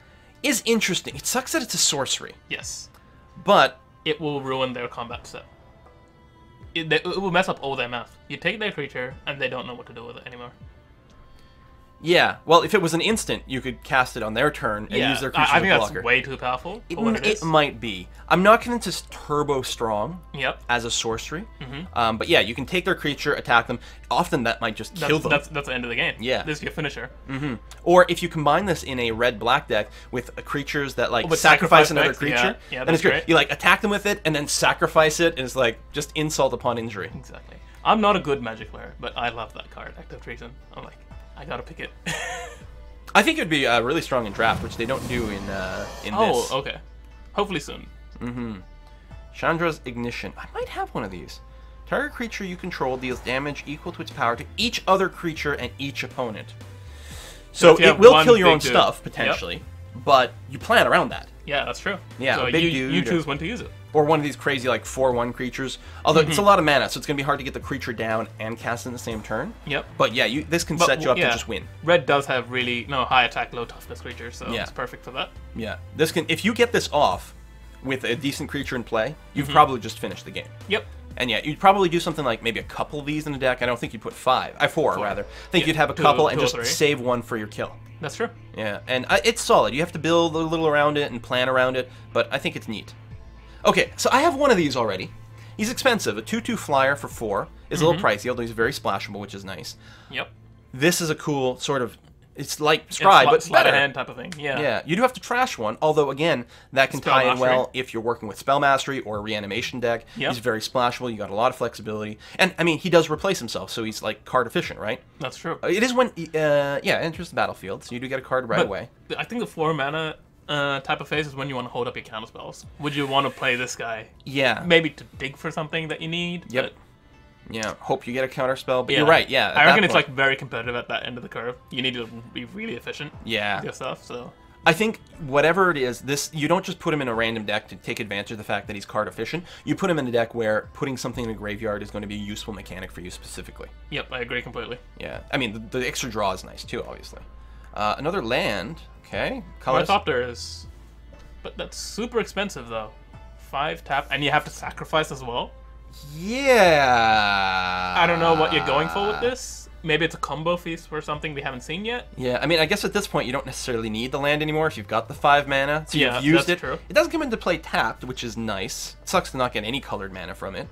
is interesting. It sucks that it's a sorcery, Yes. but It will ruin their combat set. It will mess up all their math. You take their creature, and they don't know what to do with it anymore. yeah. Well, if it was an instant, you could cast it on their turn and use their creature I as a think blocker. that's way too powerful for what it is. It might be. I'm not convinced it's turbo strong Yep. as a sorcery. But yeah, you can take their creature, attack them. Often that might just kill them. That's the end of the game. Yeah. This is your finisher. Or if you combine this in a red-black deck with creatures that with sacrifice sacrifice another decks, creature, yeah, then that's it's great. great. You attack them with it and then sacrifice it, and it's just insult upon injury. Exactly. I'm not a good Magic player, but I love that card, Act of Treason. I'm like, I gotta pick it. I think it would be really strong in draft, which they don't do in this. Oh, okay. Hopefully soon. Chandra's Ignition. I might have one of these. Target creature you control deals damage equal to its power to each other creature and each opponent. So it will kill your own stuff, potentially, but you plan around that. Yeah, that's true. Yeah, so a big dude you choose when to use it. Or one of these crazy 4/1 creatures. Although it's a lot of mana, so it's going to be hard to get the creature down and cast it in the same turn. Yep. But yeah, this can set you up to just win. Red does have really high attack, low toughness creatures, so Yeah. it's perfect for that. Yeah. If you get this off with a decent creature in play, you've probably just finished the game. Yep. And yeah, you'd probably do something like maybe a couple of these in a deck. I don't think you'd put 5. 4 rather. I think you'd have a couple and just save 1 for your kill. That's true. Yeah, and it's solid. You have to build a little around it and plan around it, but I think it's neat. Okay, so I have one of these already. He's expensive. A 2/2 flyer for 4 is a little pricey, although he's very splashable, which is nice. Yep. This is a cool sort of... It's like Scry, but sleight better. of hand type of thing. Yeah. Yeah, you do have to trash one, although again, that can Spell tie in mastery. well if you're working with Spell Mastery or a reanimation deck. Yep. He's very splashable, you got a lot of flexibility. And, I mean, he does replace himself, so he's card efficient, right? That's true. It is when, enters the battlefield, so you do get a card right away. I think the 4 mana type of phase is when you want to hold up your counter spells. Would you want to play this guy? Yeah. Maybe to dig for something that you need. Yep. But Yeah, hope you get a counter spell, but you're right, yeah. I reckon it's very competitive at that end of the curve. You need to be really efficient Yeah. with your stuff, so... I think whatever it is, you don't just put him in a random deck to take advantage of the fact that he's card efficient. You put him in a deck where putting something in a graveyard is going to be a useful mechanic for you specifically. Yep, I agree completely. Yeah, I mean, the extra draw is nice too, obviously. Another land, okay. Colors. Ornithopters. But that's super expensive, though. 5 tap, and you have to sacrifice as well. Yeah. I don't know what you're going for with this. Maybe it's a combo feast for something we haven't seen yet. Yeah, I mean, I guess at this point you don't necessarily need the land anymore if you've got the 5 mana. So Yeah, you've used that's it. true. It doesn't come into play tapped, which is nice. It sucks to not get any colored mana from it.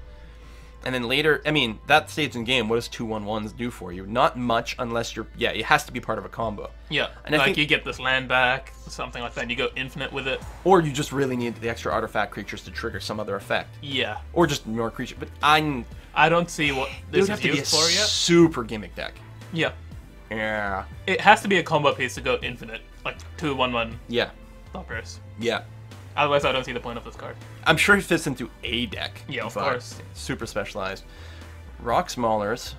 And then later, I mean, that stage in game, what does 2/1/1s do for you? Not much unless you're... Yeah, it has to be part of a combo. Yeah, And I like think- you get this land back, something like that, and you go infinite with it. Or you just really need the extra artifact creatures to trigger some other effect. Yeah. Or just more creatures. But I don't see what it this would have is to be a used for yet. super gimmick deck. Yeah. Yeah. It has to be a combo piece to go infinite, like 2/1/1 Yeah. Thopters. Yeah. Otherwise, I don't see the point of this card. I'm sure it fits into a deck. Yeah, of but course. Super specialized. Rock Maulers.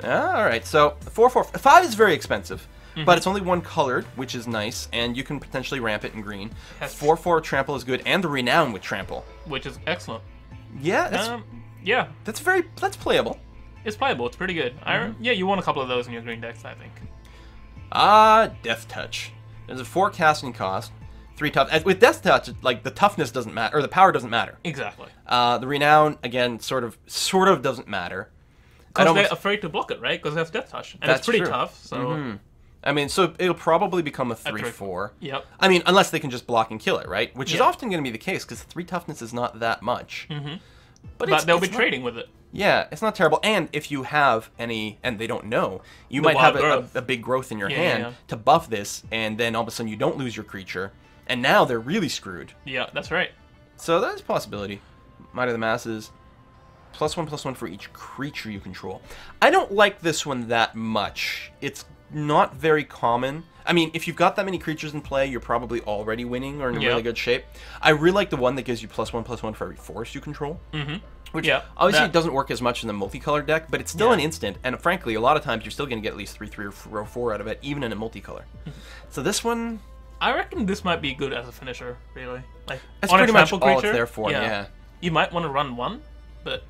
All right, so 5 is very expensive, but it's only one colored, which is nice, and you can potentially ramp it in green. Yes. 4/4 trample is good, and the renown with trample. Which is excellent. Yeah, Yeah, that's playable. it's playable. It's pretty good. Yeah, you want a couple of those in your green decks, I think. Death Touch. There's a 4 casting cost, 3 tough. With Death Touch, like the toughness doesn't matter, or the power doesn't matter. Exactly. The renown again, sort of doesn't matter. Because they're afraid to block it, right? Because that's Death Touch, and it's pretty tough. So. I mean, so it'll probably become a 3/4. Yep. I mean, unless they can just block and kill it, right? Which is often going to be the case, because 3 toughness is not that much. But they'll be trading with it. Yeah, it's not terrible. And if you have any, and they don't know, you might have a big growth in your hand to buff this, and then all of a sudden you don't lose your creature, and now they're really screwed. Yeah, that's right. So that is a possibility. Might of the Masses. +1/+1 for each creature you control. I don't like this one that much. It's not very common. I mean, if you've got that many creatures in play, you're probably already winning or in really good shape. I really like the one that gives you +1/+1 for every forest you control. Which obviously doesn't work as much in the multicolored deck, but it's still an instant. And frankly, a lot of times you're still going to get at least 3 or 4 out of it, even in a multicolor. So this one, I reckon this might be good as a finisher, really. Like that's on pretty a much trample all creature, it's there for. Yeah. You might want to run one, but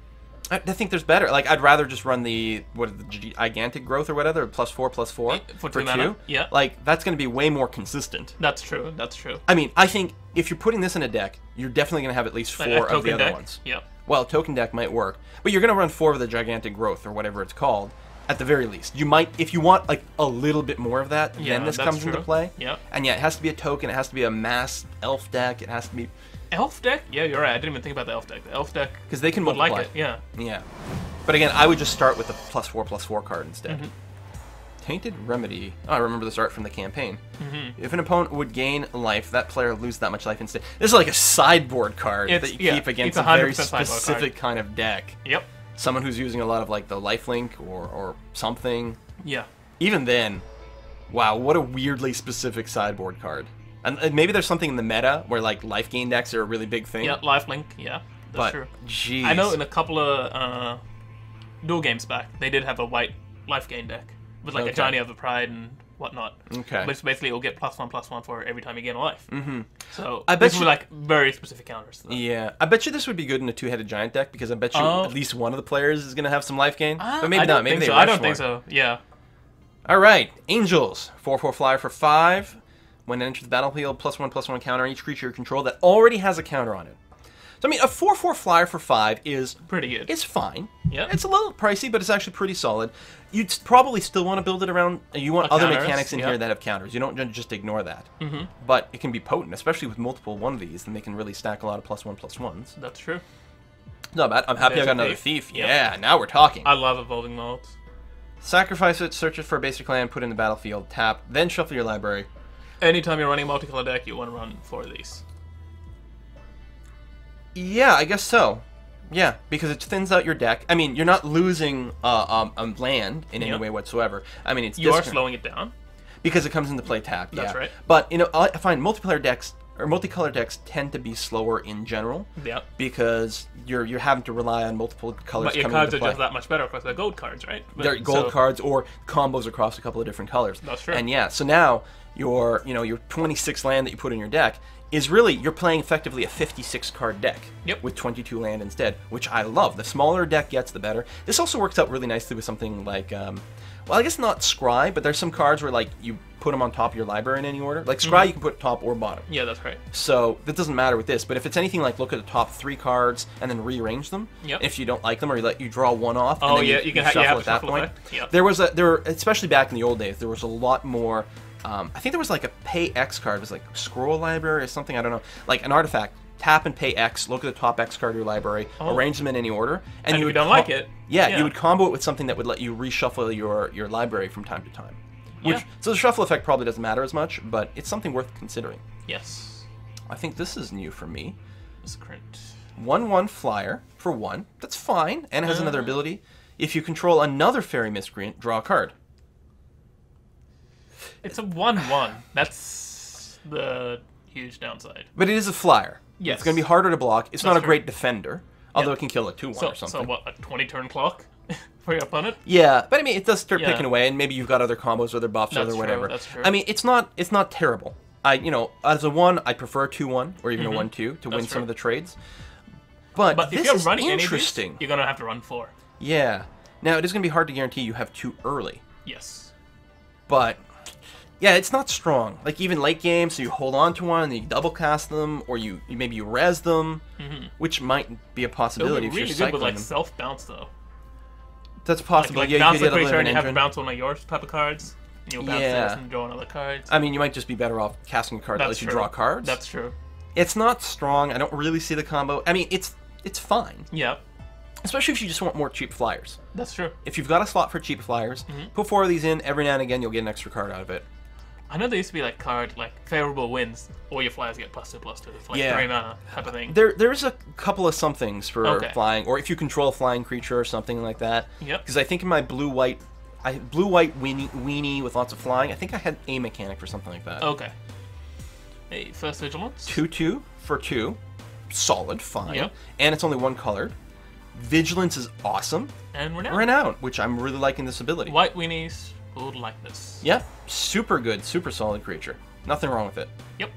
I think there's better. Like, I'd rather just run the gigantic growth or whatever, +4/+4 for 2. Yeah. Like, that's going to be way more consistent. That's true. That's true. I mean, I think if you're putting this in a deck, you're definitely going to have at least 4 of the other ones. Yep. Well, token deck might work, but you're going to run 4 of the gigantic growth or whatever it's called at the very least. You might, if you want like a little bit more of that, then this comes into play. Yep. And yeah, it has to be a token. It has to be a mass elf deck. It has to be elf deck. Yeah, you're right. I didn't even think about the elf deck. The elf deck because they can multiply. Like it. Yeah. Yeah. But again, I would just start with the +4/+4 card instead. Tainted Remedy. Oh, I remember this art from the campaign. If an opponent would gain life, that player loses that much life instead. This is like a sideboard card that you keep against a very specific kind of deck. Yep. Someone who's using a lot of like the lifelink or something. Yeah. Even then, wow, what a weirdly specific sideboard card. And maybe there's something in the meta where like life gain decks are a really big thing. Yeah, lifelink. Yeah, that's true. Jeez. I know in a couple of duel games back, they did have a white life gain deck with like a Johnny of the Pride and whatnot. Okay. Which basically will get +1/+1 for every time you gain a life. So I bet these were like very specific counters to that. Yeah, I bet you this would be good in a 2-headed giant deck because I bet you at least one of the players is going to have some life gain. But maybe not. Maybe I don't think so. Yeah. All right, Angels. 4/4 flyer for 5. When it enters the battlefield, +1/+1 counter on each creature you control that already has a counter on it. So I mean, a 4/4 flyer for 5 is pretty good. It's fine. Yeah. It's a little pricey, but it's actually pretty solid. You'd probably still want to build it around. You want other mechanics in here that have counters. You don't just ignore that. But it can be potent, especially with multiple one of these, and they can really stack a lot of +1/+1s. That's true. Not bad. I'm happy I got another thief. Yeah, now we're talking. I love evolving molds. Sacrifice it, search it for a basic land, put it in the battlefield, tap, then shuffle your library. Anytime you're running a multicolor deck, you want to run 4 of these. Yeah, I guess so. Yeah, because it thins out your deck. I mean, you're not losing land in any way whatsoever. I mean, you are slowing it down because it comes into play tapped. That's right. But you know, I find multiplayer decks or multicolor decks tend to be slower in general. Yeah. Because you're having to rely on multiple colors. But your cards are just that much better because they're gold cards, right? They're gold cards or combos across a couple of different colors. That's true. And yeah, so now your 26 land that you put in your deck is really, you're playing effectively a 56 card deck with 22 land instead, which I love. The smaller deck gets, the better. This also works out really nicely with something like, well, I guess not Scry, but there's some cards where like you put them on top of your library in any order. Like Scry, you can put top or bottom. Yeah, that's right. So that doesn't matter with this, but if it's anything like look at the top 3 cards and then rearrange them, if you don't like them or you draw one off, and then you shuffle at that point. Yep. There were, especially back in the old days, there was a lot more. I think there was like a pay X card. It was like Scroll Library or something. I don't know. Like an artifact. Tap and pay X. Look at the top X card of your library. Arrange them in any order. And if you don't like it, you would combo it with something that would let you reshuffle your library from time to time. So the shuffle effect probably doesn't matter as much, but it's something worth considering. Yes. I think this is new for me. Miscreant. 1/1 flyer for 1. That's fine, and it has another ability. If you control another fairy miscreant, draw a card. It's a 1/1. That's the huge downside. But it is a flyer. Yes. It's going to be harder to block. It's not a true. great defender, although Yep. it can kill a 2-1 or something. So what, a 20-turn clock for your opponent? Yeah, but I mean, it does start Yeah. picking away, and maybe you've got other combos, other buffs, That's other true, whatever. that's true. I mean, it's not terrible. As a 1, I prefer a 2-1 or even a 1-2 to win Mm-hmm. That's some true. of the trades. But But if this you're is running interesting. any of these, you're going to have to run 4. Yeah. Now, it is going to be hard to guarantee you have 2 early. Yes. But, yeah, it's not strong. Like, even late game, so you hold on to one, and then you double cast them, or maybe you res them, which might be a It would possibility be if you're really good cycling with, like, them. self-bounce, though. That's possible. Like Yeah, bounce you the could get a creature little and you have to engine. bounce one of your type of cards. And you'll bounce Yeah. this and draw another card. I mean, you might just be better off casting a card that That's lets you true. draw cards. That's true. It's not strong. I don't really see the combo. I mean, it's fine. Yeah, Especially if you just want more cheap flyers. that's true. If you've got a slot for cheap flyers, put 4 of these in. Every now and again, you'll get an extra card out of it. I know there used to be like favorable wins, or your flyers get +2/+2 for like Yeah. 3 mana type of thing. There's a couple of somethings for Okay. flying, or if you control a flying creature or something like that. Yep. Because I think in my blue-white weenie with lots of flying, I think I had a mechanic for something like that. Okay. Hey, first vigilance. 2/2 for 2. Solid, fine. Yep. And it's only 1 colored. Vigilance is awesome. And we're now. Renown, which I'm really liking this ability. White weenies would like this. Yeah, super good, super solid creature. Nothing wrong with it. Yep.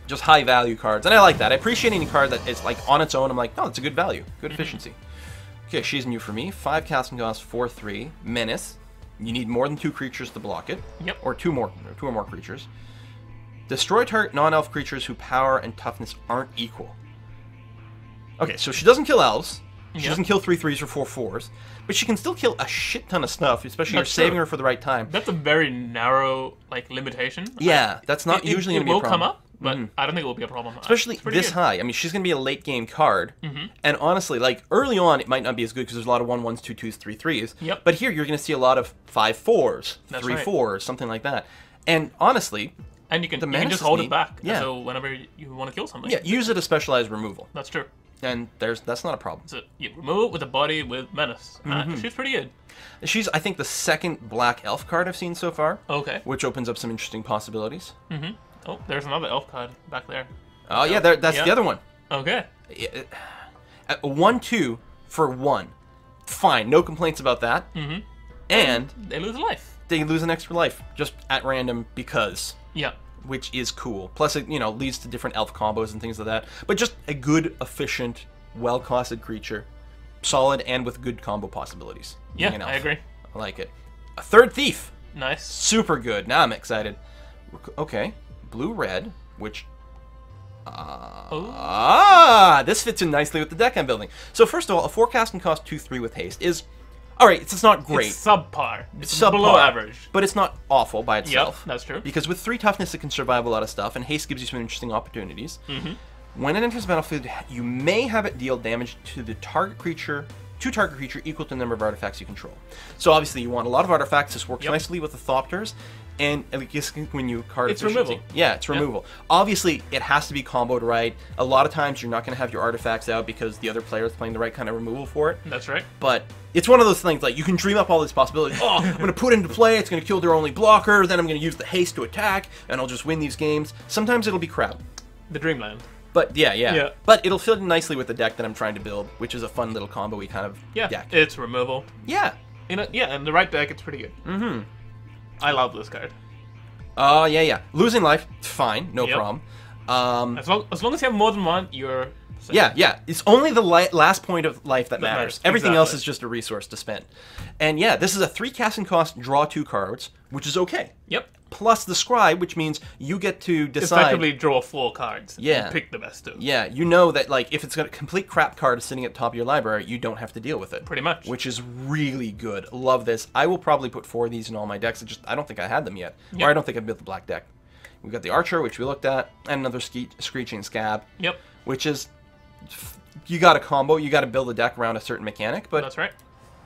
Just high value cards, and I like that. I appreciate any card that is like on its own. I'm like, oh, it's a good value, good efficiency. Okay, she's new for me. 5 casting cost, 4/3 menace. You need more than 2 creatures to block it. Yep. Or 2 or more creatures. Destroy target non-elf creatures whose power and toughness aren't equal. Okay, so she doesn't kill elves. She Yep. doesn't kill 3/3s or 4/4s, but she can still kill a shit ton of stuff, especially That's if you're saving true. her for the right time. That's a very narrow limitation. Yeah, that's not usually going to be a It will problem. come up, but I don't think it will be a problem. Especially It's pretty this good. high. I mean, she's going to be a late game card. And honestly, like early on, it might not be as good because there's a lot of 1/1s, 2/2s, 3/3s. Yep. But here, you're going to see a lot of 5/4s, That's 3/4s, something like that. And honestly, And you can menace just is hold neat. it back. Yeah. So whenever you want to kill something. yeah, use it as specialized removal. That's true. And that's not a problem. So you remove it with a body with menace. She's pretty good. She's, I think, the second black elf card I've seen so far, Okay. which opens up some interesting possibilities. Oh, there's another elf card back there. Oh, yeah, that's Yeah. the other one. Okay. 1/2 for 1. Fine, no complaints about that. And They lose a life. they lose an extra life just at random because, Yeah. which is cool. Plus, it leads to different elf combos and things like that. But just a good, efficient, well-costed creature, solid and with good combo possibilities. Yeah, Being an I elf. agree. I like it. A third thief, Nice. super good. Now I'm excited. Okay, blue-red, which. This fits in nicely with the deck I'm building. So first of all, a 4 casting cost 2/3 with haste is. Alright, it's not great. It's subpar. It's Subpar, below average. but it's not awful by Yep, itself. that's true. Because with 3 toughness, it can survive a lot of stuff, and haste gives you some interesting opportunities. When it enters the battlefield, you may have it deal damage to the target creature, equal to the number of artifacts you control. So obviously, you want a lot of artifacts. This works Yep. nicely with the Thopters, and I guess when you card It's efficiency. removal. Yeah, it's removal. Obviously, it has to be comboed right. A lot of times, you're not going to have your artifacts out because the other player is playing the right kind of removal for it. That's right. But it's one of those things, like, you can dream up all these possibilities. Oh, I'm going to put it into play, it's going to kill their only blocker, then I'm going to use the haste to attack, and I'll just win these games. Sometimes it'll be crap. The Dreamland. But, yeah. Yeah. But it'll fit in nicely with the deck that I'm trying to build, which is a fun little combo-y kind of Yeah. deck. It's removal. Yeah. Yeah, in the right deck, it's pretty good. I love this card. Yeah. Losing life, fine, no Yep. problem. As long as you have more than one, you're safe. Yeah. It's only the last point of life that matters. matters, Everything else exactly. is just a resource to spend. And yeah, this is a 3 casting cost, draw 2 cards, which is okay. Yep. Plus the scribe, which means you get to decide. Effectively draw 4 cards. Yeah. And pick the best two. Yeah, you know that, like, if it's got a complete crap card sitting at the top of your library, you don't have to deal with it. Pretty much. Which is really good. Love this. I will probably put 4 of these in all my decks. I don't think I had them yet. Yep. Or I don't think I built the black deck. We've got the Archer, which we looked at, and another Screeching Scab. Yep. Which is, you got a combo, you got to build a deck around a certain mechanic, but That's right.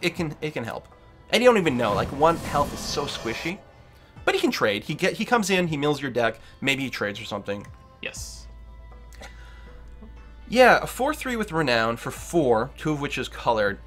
it can help. And you don't even know, like, 1 health is so squishy. But he can trade. He comes in, he mills your deck, maybe he trades or something. Yes. Yeah, a 4/3 with Renown for 4, 2 of which is colored.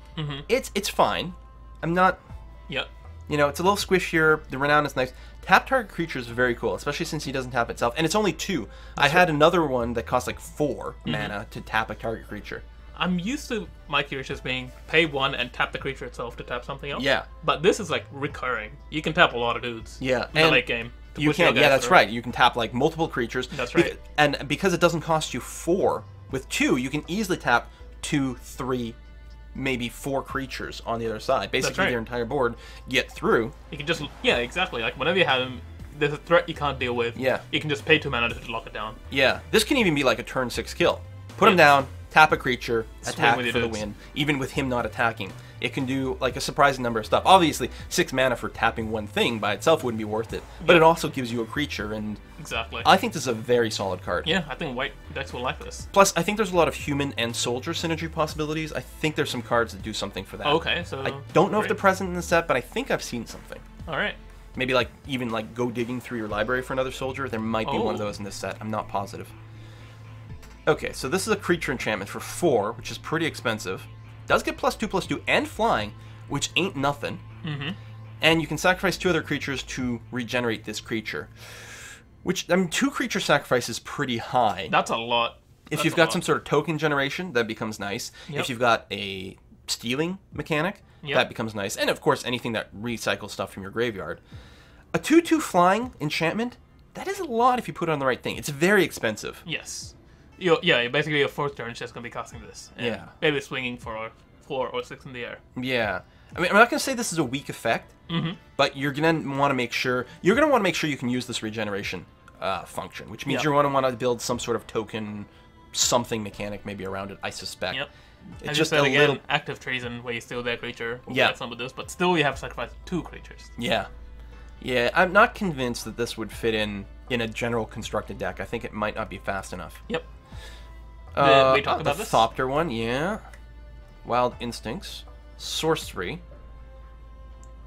It's fine. I'm not. Yep. You know, it's a little squishier. The Renown is nice. Tap target creature is very cool, especially since he doesn't tap itself. And it's only 2. I had another one that cost like 4 mana to tap a target creature. I'm used to my creatures being pay 1 and tap the creature itself to tap something else. Yeah. But this is like recurring. You can tap a lot of dudes. Yeah. In the late game. You can, yeah, that's right. You can tap like multiple creatures. That's right. And because it doesn't cost you 4, with 2, you can easily tap 2, 3, maybe 4 creatures on the other side. Basically, your entire board get through. You can just, yeah, exactly. Like whenever you have them, there's a threat you can't deal with. Yeah. You can just pay 2 mana to lock it down. Yeah. This can even be like a turn 6 kill. Put him down, tap a creature, attack for the win. Even with him not attacking, it can do like a surprising number of stuff. Obviously, 6 mana for tapping one thing by itself wouldn't be worth it, but it also gives you a creature, and exactly. I think this is a very solid card. Yeah, I think white decks will like this. Plus, I think there's a lot of human and soldier synergy possibilities. I think there's some cards that do something for that. Okay, so I don't know if they're present in the set, but I think I've seen something. All right. Maybe like even like go digging through your library for another soldier. There might be one of those in this set. I'm not positive. Okay, so this is a creature enchantment for 4, which is pretty expensive. Does get +2/+2 and flying, which ain't nothing. And you can sacrifice 2 other creatures to regenerate this creature. Which, I mean, 2 creature sacrifice is pretty high. That's a lot. If you've got some sort of token generation, that becomes nice. If you've got a stealing mechanic, that becomes nice. And of course, anything that recycles stuff from your graveyard. A 2/2 flying enchantment, that is a lot if you put it on the right thing. It's very expensive. Yes. Basically your 4th turn is just going to be casting this. And maybe swinging for 4 or 6 in the air. Yeah. I mean, I'm not going to say this is a weak effect, but you're going to want to make sure you can use this regeneration function, which means you're going to want to build some sort of token, something mechanic maybe around it, I suspect. Yep. It's and just then a again, little active treason where you steal their creature. Get some of this, but still you have to sacrifice 2 creatures. Yeah. Yeah, I'm not convinced that this would fit in a general constructed deck. I think it might not be fast enough. Yep. Did we talk about the this? Thopter one, yeah. Wild Instincts. Sorcery.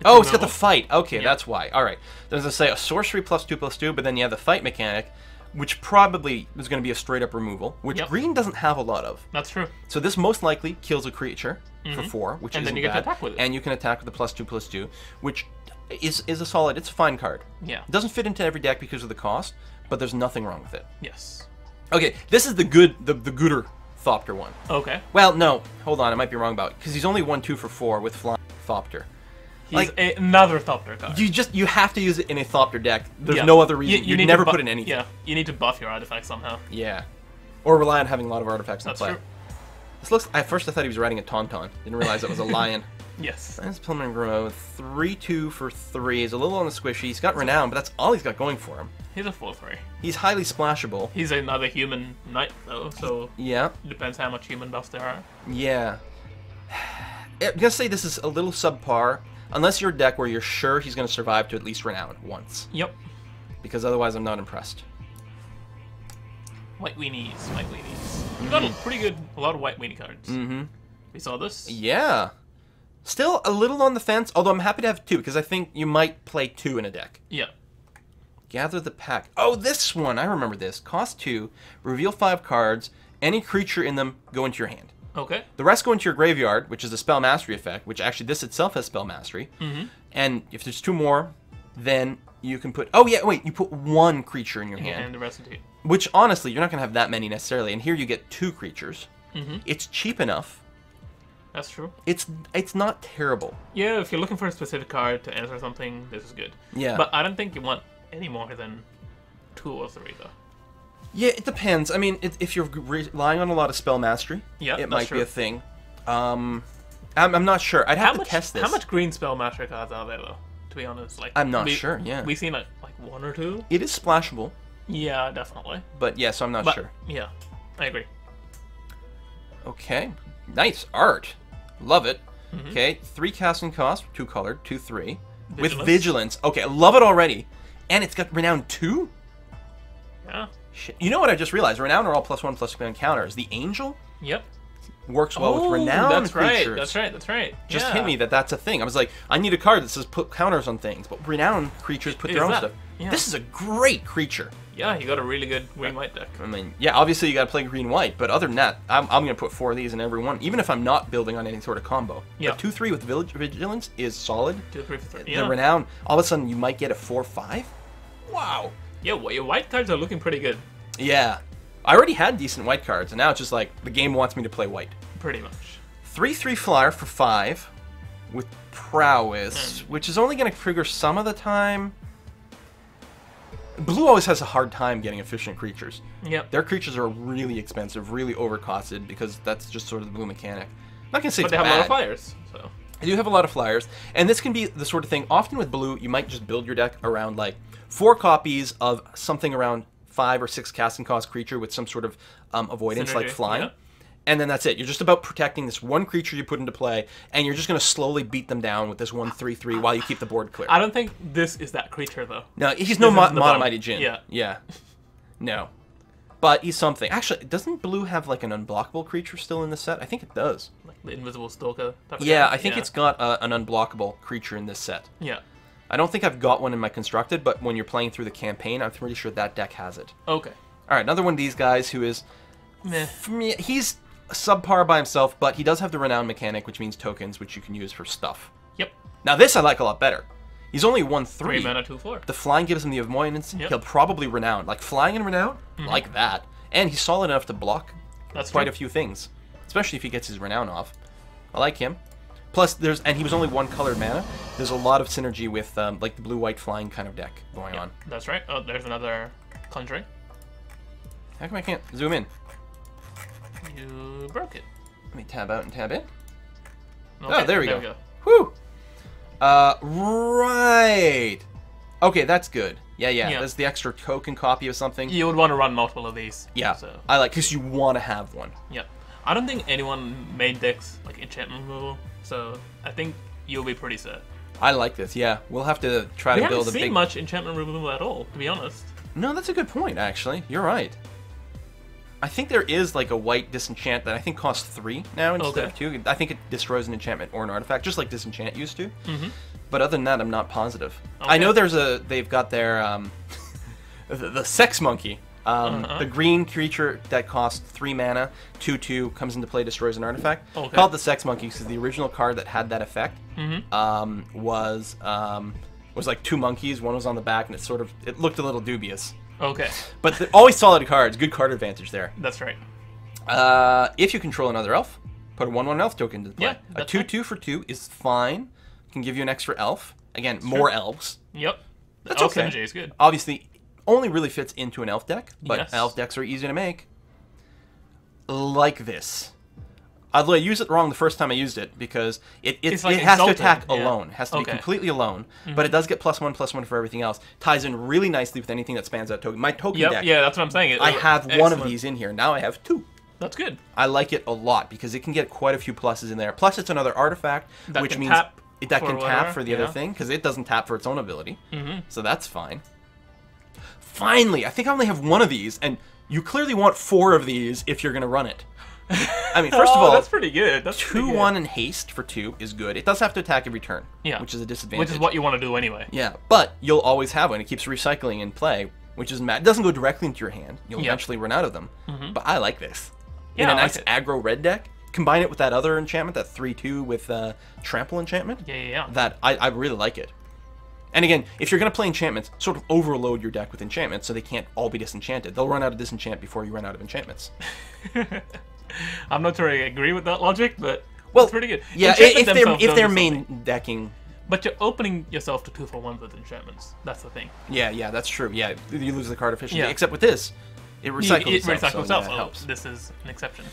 It's got the fight. Okay, that's why. All right. There's a say a sorcery +2/+2, but then you have the fight mechanic, which probably is going to be a straight up removal, which green doesn't have a lot of. That's true. So this most likely kills a creature for 4, which isn't bad. And then you get to attack with it. And you can attack with the +2/+2, which is a solid. It's a fine card. Yeah. It doesn't fit into every deck because of the cost, but there's nothing wrong with it. Yes. Okay, this is the gooder Thopter one. Okay. Well, no, hold on, I might be wrong about it, because he's only 1/2 for 4 with flying Thopter. He's another Thopter card. You have to use it in a Thopter deck. There's no other reason. You never put in anything. Yeah, you need to buff your artifact somehow. Yeah, or rely on having a lot of artifacts in play. That's true. This looks. At first, I thought he was riding a Tauntaun. Didn't realize it was a lion. Yes. That's Pilgrim Grove. 3/2 for 3. He's a little on the squishy. He's got Renown, but that's all he's got going for him. He's a 4/3. He's highly splashable. He's another human knight, though, so it depends how much human buffs there are. Yeah. I'm gonna say this is a little subpar, unless you're a deck where you're sure he's gonna survive to at least Renown once. Yep. Because otherwise, I'm not impressed. White weenies, white weenies. You got a lot of white weenie cards. We saw this. Yeah. Still a little on the fence, although I'm happy to have 2, because I think you might play 2 in a deck. Yeah. Gather the Pack. Oh, this one! I remember this. Cost 2, reveal 5 cards, any creature in them go into your hand. Okay. The rest go into your graveyard, which is a spell mastery effect, which actually this itself has spell mastery. And if there's 2 more, then you can put... Oh, yeah, wait, you put 1 creature in your hand. And the rest into... Which, honestly, you're not going to have that many necessarily. And here you get 2 creatures. It's cheap enough. That's true. It's not terrible. Yeah, if you're looking for a specific card to answer something, this is good. Yeah. But I don't think you want any more than 2 or 3, though. Yeah, it depends. I mean, if you're relying on a lot of spell mastery, it might be a thing. I'm not sure. I'd have to test this. How much green spell mastery cards are there, though? To be honest, like I'm not sure. Yeah, we've seen like 1 or 2. It is splashable. Yeah, definitely. But yeah, so I'm not sure. Yeah, I agree. Okay, nice art. Love it. Okay, 3 casting cost, 2 colored, 2/3 with vigilance. Okay, I love it already, and it's got Renown 2. Yeah. Shit. You know what I just realized? Renown are all +1/+1 counters. The Angel. Yep. works well with renowned that's right. creatures. That's right. That's right. Just yeah. hit me that's a thing. I was like, I need a card that says put counters on things, but renowned creatures put their own stuff. Yeah. This is a great creature. Yeah, you got a really good green-white deck. I mean, yeah, obviously you got to play green-white, but other than that, I'm going to put 4 of these in every one, even if I'm not building on any sort of combo. Yeah. 2/3 with Vigilance is solid. 2, 3, 4, 3. The renown, all of a sudden you might get a 4/5. Wow. Yeah, well, your white cards are looking pretty good. Yeah. I already had decent white cards, and now it's just like the game wants me to play white. Pretty much. 3/3 flyer for 5 with Prowess, which is only going to trigger some of the time. Blue always has a hard time getting efficient creatures. Yep. Their creatures are really expensive, really overcosted, because that's just sort of the blue mechanic. I'm not going to say But it's they have bad. a lot of flyers, so... They do have a lot of flyers, and this can be the sort of thing, often with blue, you might just build your deck around, like, 4 copies of something around 5 or 6 casting cost creature with some sort of avoidance, like Synergy, flying. yeah. And then that's it. You're just about protecting this one creature you put into play, and you're just going to slowly beat them down with this 1/3/3 while you keep the board clear. I don't think this is that creature, though. No, he's no isn't the Monomite Jin. Yeah. Yeah. No. But he's something. Actually, doesn't blue have, like, an unblockable creature still in this set? I think it does. Like the Invisible Stalker type of Yeah, guy. I think it's got an unblockable creature in this set. Yeah. I don't think I've got one in my constructed, but when you're playing through the campaign, I'm pretty sure that deck has it. Okay. All right, another one of these guys who is... Meh. For me, he's subpar by himself, but he does have the renown mechanic, which means tokens, which you can use for stuff. Yep. Now this I like a lot better. He's only 1/3. 3 mana, 2/4. The flying gives him the avoidance. Yep. He'll probably renown. Like flying and renown, like that. And he's solid enough to block That's quite true. a few things, especially if he gets his renown off. I like him. Plus, and he was only 1 colored mana. There's a lot of synergy with like the blue-white flying kind of deck going on. That's right. Oh, there's another Conjuring. How come I can't zoom in? You broke it. Let me tab out and tab in. Okay, Oh, there we go. Whew. Right. Okay, that's good. Yeah. There's the extra token copy of something. You would want to run multiple of these. Yeah, So, I like, because you want to have one. yeah. I don't think anyone made decks like enchantment removal, so I think you'll be pretty set. I like this, yeah. We'll have to try We to haven't build a seen big... much enchantment removal at all, to be honest. No, that's a good point, actually. You're right. I think there is, like, a white disenchant that I think costs 3 now instead of 2. I think it destroys an enchantment or an artifact, just like disenchant used to. But other than that, I'm not positive. I know they've got their, the sex monkey. The green creature that costs 3 mana, 2/2, comes into play, destroys an artifact. Called the sex monkey because the original card that had that effect was like 2 monkeys. One was on the back, and it looked a little dubious. Okay. But always solid cards. Good card advantage there. That's right. If you control another elf, put a 1/1 elf token into play. Yeah, a that's 2/2 for 2 is fine. Can give you an extra elf. Again, more elves. Yep. That's Elf okay. synergy is good. Obviously, only really fits into an elf deck, but Yes. elf decks are easy to make. Like this. Although I used it wrong the first time I used it, because it It's like has to exalted, attack yeah. alone. It has to be Okay. completely alone, but it does get +1/+1 for everything else. Ties in really nicely with anything that spans that token. My token Yep. deck, Yeah, that's what I'm saying. I have one of Excellent. these in here. Now I have 2. That's good. I like it a lot because it can get quite a few pluses in there. Plus, it's another artifact, That which can means tap that for can tap whatever, for the other yeah. thing, because it doesn't tap for its own ability. So that's fine. Finally, I think I only have 1 of these, and you clearly want 4 of these if you're going to run it. I mean, first of all, that's pretty good. That's pretty 2/1 good. and haste for 2 is good. It does have to attack every turn, Yeah. which is a disadvantage. Which is what you want to do anyway. Yeah, but you'll always have one. It keeps recycling in play, which is mad. It doesn't go directly into your hand. You'll Yep. eventually run out of them. But I like this. Yeah, In a I like nice it. aggro red deck, combine it with that other enchantment, that 3/2 with trample enchantment. Yeah. That I really like it. And again, if you're going to play enchantments, sort of overload your deck with enchantments so they can't all be disenchanted. They'll run out of disenchant before you run out of enchantments. I'm not sure I agree with that logic, but Well, it's pretty good. Yeah, Enchantment if themselves they're don't do main something. decking. But you're opening yourself to 2-for-1 with enchantments. That's the thing. Yeah, that's true. Yeah, you lose the card efficiency. Yeah. Except with this, it recycles It itself. recycles so, itself. yeah, it Oh, helps. this is an exception.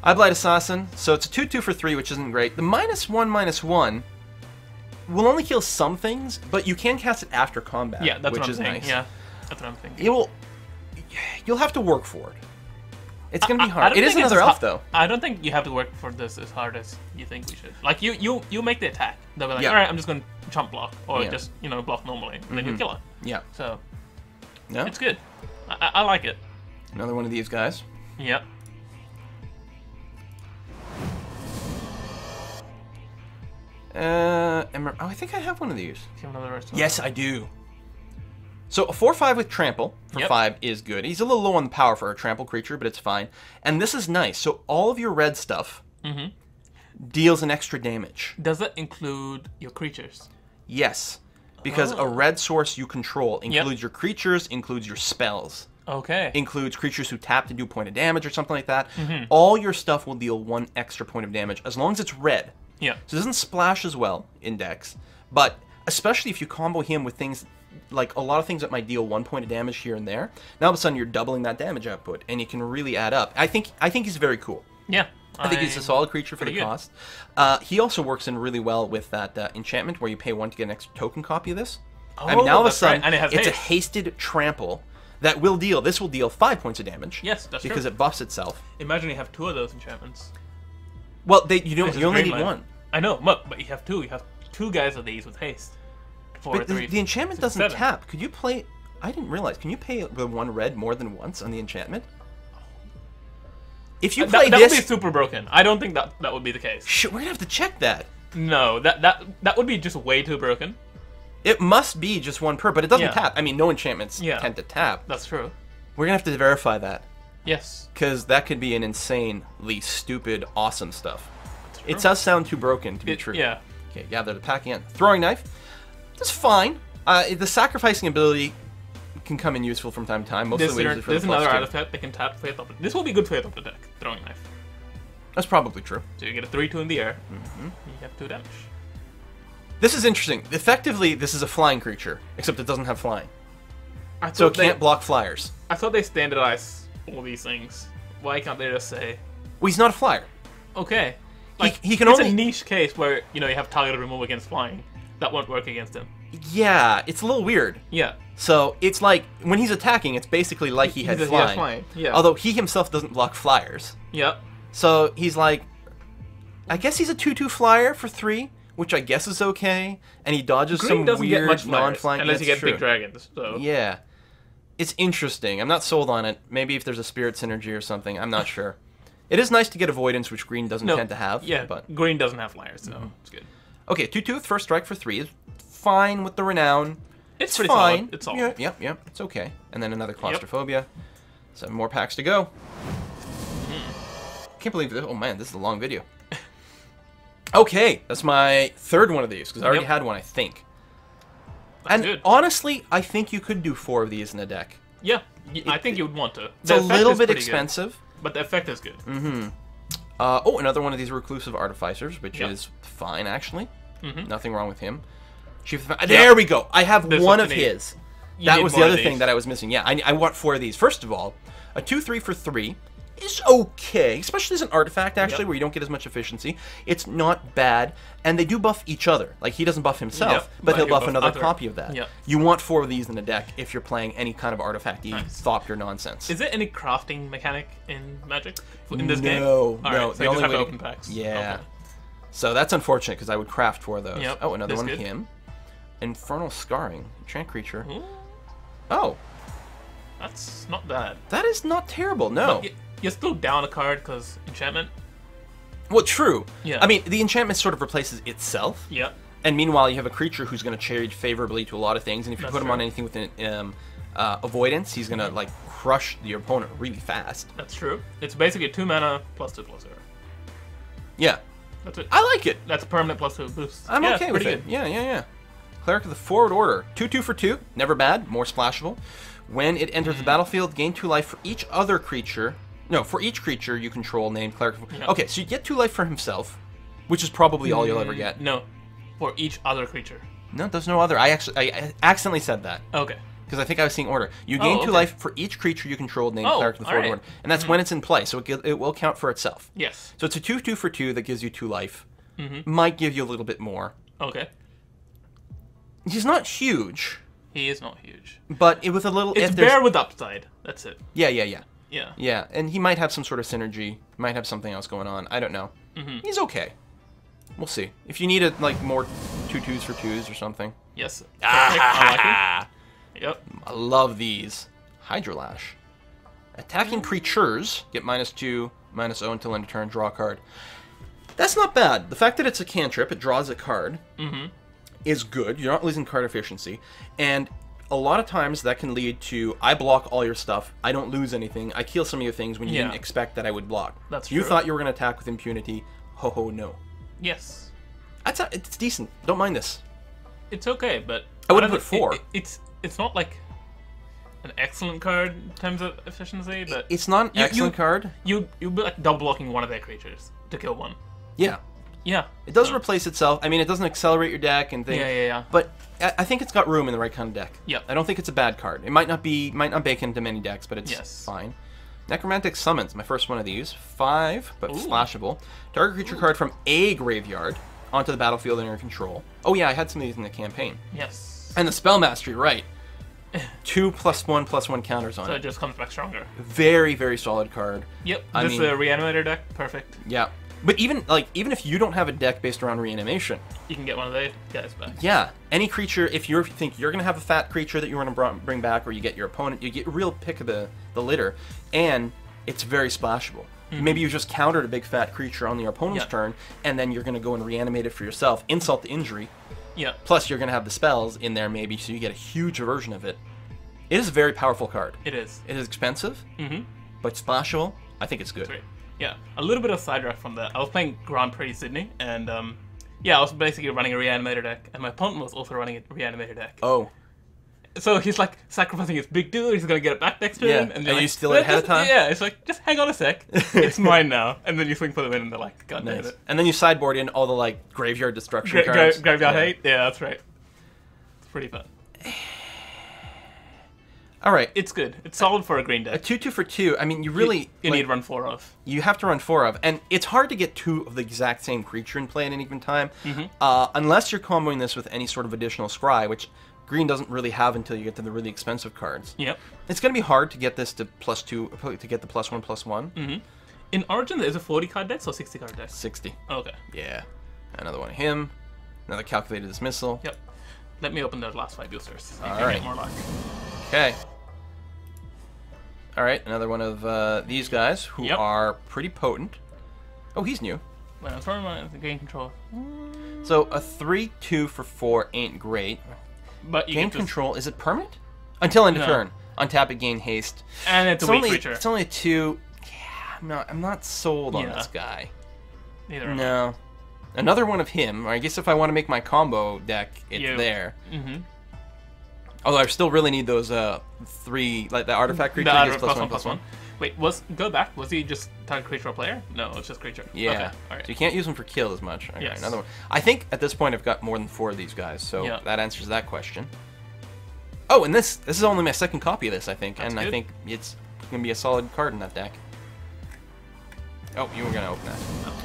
Eyeblight Assassin, so it's a 2/2 for 3, which isn't great. The -1/-1 will only kill some things, but you can cast it after combat, Yeah, that's which what I'm is saying. nice. Yeah, that's what I'm thinking. You'll have to work for it. It's gonna be I hard. don't It is think it's another as elf, hu- though. I don't think you have to work for this as hard as you think we should. Like you make the attack. They'll be like, Yeah. all right, I'm just going to chump block or Yeah. just block normally, and then you kill it. Yeah. So No? it's good. I like it. Another one of these guys. Yep. I think I have one of these. Do you have another restaurant? Yes, I do. So a 4/5 with trample for Yep. 5 is good. He's a little low on power for a trample creature, but it's fine. And this is nice. So all of your red stuff deals an extra damage. Does that include your creatures? Yes, because a red source you control includes your creatures, includes your spells. Okay. Includes creatures who tap to do point of damage or something like that. All your stuff will deal 1 extra point of damage as long as it's red. Yeah. So it doesn't splash as well in decks, but especially if you combo him with things like a lot of things that might deal 1 point of damage here and there. Now all of a sudden you're doubling that damage output, and it can really add up. I think he's very cool. Yeah. I think he's a solid creature for the pretty good. cost. He also works in really well with that enchantment where you pay 1 to get an extra token copy of this. I mean, now all of a that's right. sudden And it has it's a haste. hasted trample that will deal. This will deal 5 points of damage. Yes, that's because true. it buffs itself. Imagine you have 2 of those enchantments. Well, you This is only great, need man. 1. I know, but you have 2. You have 2 guys of these with haste. 4, But 3, the enchantment 6, doesn't 7. tap. Could you play? I didn't realize. Can you pay the 1 red more than once on the enchantment? If you play that this, would be super broken. I don't think that would be the case. shit, we're gonna have to check that. No, that would be just way too broken. It must be just 1 per, but it doesn't Yeah. tap. I mean, no enchantments Yeah. tend to tap. That's true. We're gonna have to verify that Yes. because that could be an insanely stupid, awesome stuff. True. It does sound too broken to be true. Yeah. Okay, gather the packing in. Throwing knife. That's fine. The sacrificing ability can come in useful from time to time. Mostly we use it for There's the another +2. artifact they can tap to top. This will be good for top the deck. Throwing knife. That's probably true. So you get a 3/2 in the air. You have 2 damage. This is interesting. Effectively, this is a flying creature, except it doesn't have flying. I So it thought can't block flyers. I thought they standardized all these things. Why can't they just say, Well, he's not a flyer. okay, like he can it's only- a niche case where you have targeted remove against flying. That won't work against him. Yeah, it's a little weird. Yeah. So it's like when he's attacking, it's basically like he had He has flying. flying, yeah. Although he himself doesn't block flyers. Yep. So he's like, I guess he's a 2/2 flyer for 3, which I guess is okay. And he dodges Green some doesn't get weird much flyers, non-flying. unless you That's get big true. dragons. So Yeah. It's interesting. I'm not sold on it. Maybe if there's a spirit synergy or something. I'm not sure. It is nice to get avoidance, which green doesn't tend to have. Yeah, But green doesn't have flyers, so it's good. okay, 2/2 with first strike for 3 is fine with the renown. It's pretty fine. solid. It's solid. Yeah, yep. It's okay. And then another claustrophobia. 7 more packs to go. Can't believe this. Oh man, this is a long video. Okay, that's my 3rd one of these because I already Yep. had one, I think. That's And good. honestly, I think you could do 4 of these in a deck. Yeah, I think you would want to. It's a little bit expensive. But the effect is good. Oh, another one of these reclusive artificers, which Yep. is fine actually. Nothing wrong with him. Chief of Yeah. There we go. I have This one what of you need. his. You That need was the more of other thing these. that I was missing. Yeah, I want 4 of these. First of all, a 2/3 for 3 is okay, especially as an artifact actually, Yep. where you don't get as much efficiency. It's not bad, and they do buff each other. Like he doesn't buff himself, Yep, but but he'll he'll buff buff another other. copy of that. Yep. You want 4 of these in a deck if you're playing any kind of artifact-y Nice. thopter nonsense. Is there any crafting mechanic in Magic in this game? No, All no. right, so you just have to open to- packs. Yeah. Okay. So that's unfortunate because I would craft 4 of those. Yep, Oh, another that's one good. him. Infernal Scarring. Enchant creature. Ooh, Oh, that's not bad. that is not terrible, no. But you're still down a card because enchantment. Well, true. Yeah. I mean, the enchantment sort of replaces itself. Yeah. And meanwhile, you have a creature who's going to change favorably to a lot of things. And if you That's put him true. on anything with an avoidance, he's going to, like, crush your opponent really fast. That's true. It's basically 2 mana +2/+0. Yeah. That's it. I like it. That's a permanent +2 boost. I'm Yeah, okay it's with pretty it. good. Yeah. Cleric of the Forward Order. 2/2 for 2. Never bad. More splashable. When it enters the battlefield, gain 2 life for each other creature. No, for each creature you control named Cleric of... Yeah. Okay, so you get 2 life for himself, which is probably all you'll ever get. No, for each other creature. No, there's no other. I accidentally said that. Okay. Because I think I was seeing order. You gain 2 okay. life for each creature you control named Oh, Cleric of the Forward alright. Order. And that's when it's in play, so it will count for itself. Yes. So it's a 2/2 for 2 that gives you 2 life. Might give you a little bit more. Okay. He's not huge, He is not huge. but with a little... It's if there's- bear with upside. That's it. Yeah. Yeah. Yeah, and he might have some sort of synergy. Might have something else going on. I don't know. He's okay. We'll see. If you need like more 2/2s for 2s or something. Yes. Perfect. I like it. Yep. I love these. Hydrolash. Attacking creatures get -2, -0 until end of turn, draw a card. That's not bad. The fact that it's a cantrip, it draws a card, is good. You're not losing card efficiency. And a lot of times that can lead to, I block all your stuff, I don't lose anything, I kill some of your things when you didn't expect that I would block. That's You true. thought you were going to attack with impunity. Ho ho no. Yes. It's decent. Don't mind this. It's okay, but I would've don't put know, 4. It's not like an excellent card in terms of efficiency, but It's not an excellent card. You'll be like double blocking one of their creatures to kill one. Yeah. Yeah. It does replace itself. I mean, it doesn't accelerate your deck and things. Yeah. But I think it's got room in the right kind of deck. Yeah. I don't think it's a bad card. It might not bake into many decks, but it's fine. Necromantic Summons, my first one of these. 5, but splashable. Target creature card from a graveyard onto the battlefield in your control. Oh yeah, I had some of these in the campaign. Yes. And the Spell Mastery, right. 2 +1/+1 counters on So it. it just comes back stronger. Very, very solid card. Yep. I This is mean- a reanimator deck. Perfect. Yeah. But even if you don't have a deck based around reanimation, You can get one of those guys back. yeah, any creature, if you think you're going to have a fat creature that you want to bring back, or you get your opponent, you get a real pick of the litter, and it's very splashable. Maybe you just countered a big fat creature on your opponent's turn, and then you're going to go and reanimate it for yourself, insult the injury, Yeah. plus you're going to have the spells in there maybe, so you get a huge version of it. It is a very powerful card. It is. It is expensive, but splashable. I think it's good. Great. Yeah. A little bit of sidetrack from that. I was playing Grand Prix Sydney, and yeah, I was basically running a reanimator deck, and my opponent was also running a reanimator deck. Oh. So he's like sacrificing his big dude, he's gonna get it back next turn. Yeah. And Are they're you like, still ahead of time? Yeah, it's like, just hang on a sec. It's mine now. And then you swing for them in, and they're like, God damn Nice. it. And then you sideboard in all the graveyard destruction cards. Graveyard hate? Yeah, that's right. It's pretty fun. All right. It's good. It's solid for a green A deck. 2/2 for 2. I mean, you really You need to run 4 of. you have to run 4 of, and it's hard to get 2 of the exact same creature in play at any given time, unless you're comboing this with any sort of additional scry, which green doesn't really have until you get to the really expensive cards. Yep. It's going to be hard to get this to +2 to get the +1/+1. In Origin, there is a 40 card deck or 60 card deck? 60. Okay. Yeah. Another one of him. Another calculated dismissal. Yep. Let me open those last 5 boosters. So you All can right. get more luck. Okay. All right, another one of these guys who are pretty potent. Oh, he's new. When I'm throwing my gain control. So a 3/2 for 4 ain't great. But you Gain get control, is it permanent? Until end of No. turn. Untap it, gain haste. And it's a weak only, creature. It's only a 2. Yeah, I'm not sold on this guy. Neither am I. No. Another one of him. I guess if I want to make my combo deck, it's You. there. Although I still really need those 3, like the artifact creature The gets +1/+1. Wait, go back. Was he just target creature or player? No, it's just creature. Yeah. Okay. All right. So you can't use them for kill as much. Okay, Yes. another one. I think at this point I've got more than 4 of these guys, so Yeah. that answers that question. Oh, and this is only my second copy of this, I think, That's and I good. think it's gonna be a solid card in that deck. Oh, you were gonna open that.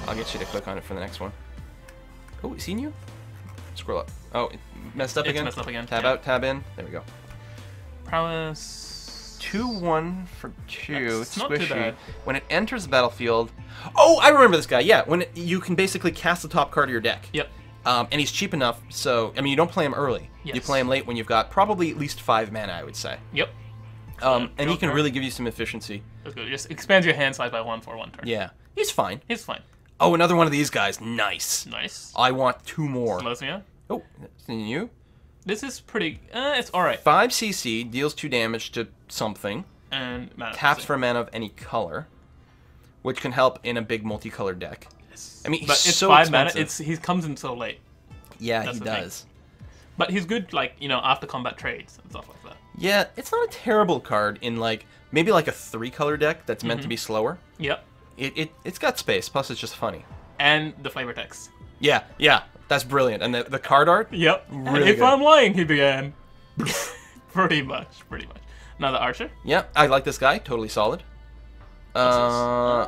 I'll get you to click on it for the next one. Oh, seen you? Scroll up. Oh, it messed up It's again. messed up again, Tab yeah. out, tab in. There we go. Prowess. 2/1 for 2. That's not too Squishy. bad. When it enters the battlefield. Oh, I remember this guy. Yeah, when you can basically cast the top card of your deck. Yep. And he's cheap enough, so I mean, you don't play him early. You Yes. play him late when you've got probably at least 5 mana, I would say. Yep. And he draw can card. really give you some efficiency. That's good. Just expands your hand size by 1 for 1 turn. Yeah, he's fine. He's fine. Oh, another one of these guys. Nice. Nice. I want 2 more. Slows me up. Oh, that's in you. This is pretty. It's alright. 5 CC deals 2 damage to something. And mana. Taps for mana of any color, which can help in a big multicolored deck. Yes. I mean, he's but it's so 5 expensive. mana. He comes in so late. Yeah, That's he the thing. does. But he's good, like, after combat trades and stuff like that. Yeah, it's not a terrible card in maybe a 3-color deck that's meant to be slower. Yep. It's got space, plus it's just funny. And the flavor text. Yeah, that's brilliant. And the card art? Yep. Really If good. I'm lying, he began. Pretty much. Now the archer. Yeah, I like this guy. Totally solid. What's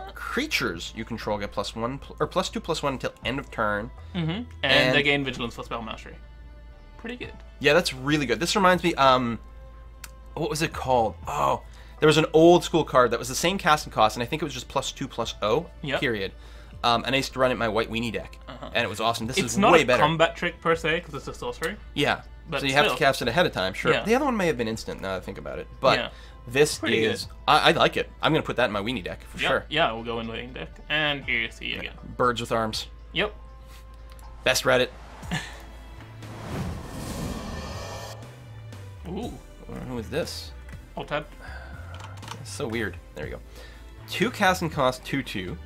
this? Creatures you control get +1 or +2/+1 until end of turn. And And- they gain vigilance for spell mastery. Pretty good. Yeah, that's really good. This reminds me, what was it called? Oh, there was an old school card that was the same casting cost, and I think it was just +2/+0. Yep. Period. And I used to run it in my white weenie deck, and it was awesome. This It's is not way a better. combat trick per se, because it's a sorcery. Yeah. But so you have to still. cast it ahead of time, sure. Yeah. The other one may have been instant now that I think about it. But Yeah. this Pretty is... I like it. I'm going to put that in my weenie deck for Yeah, sure. yeah, we'll go in the deck. And here's he again. Birds with arms. Yep. Best Reddit. Ooh. Who is this? Alt tab. It's so weird. There you go. 2 cast and cost 2/2.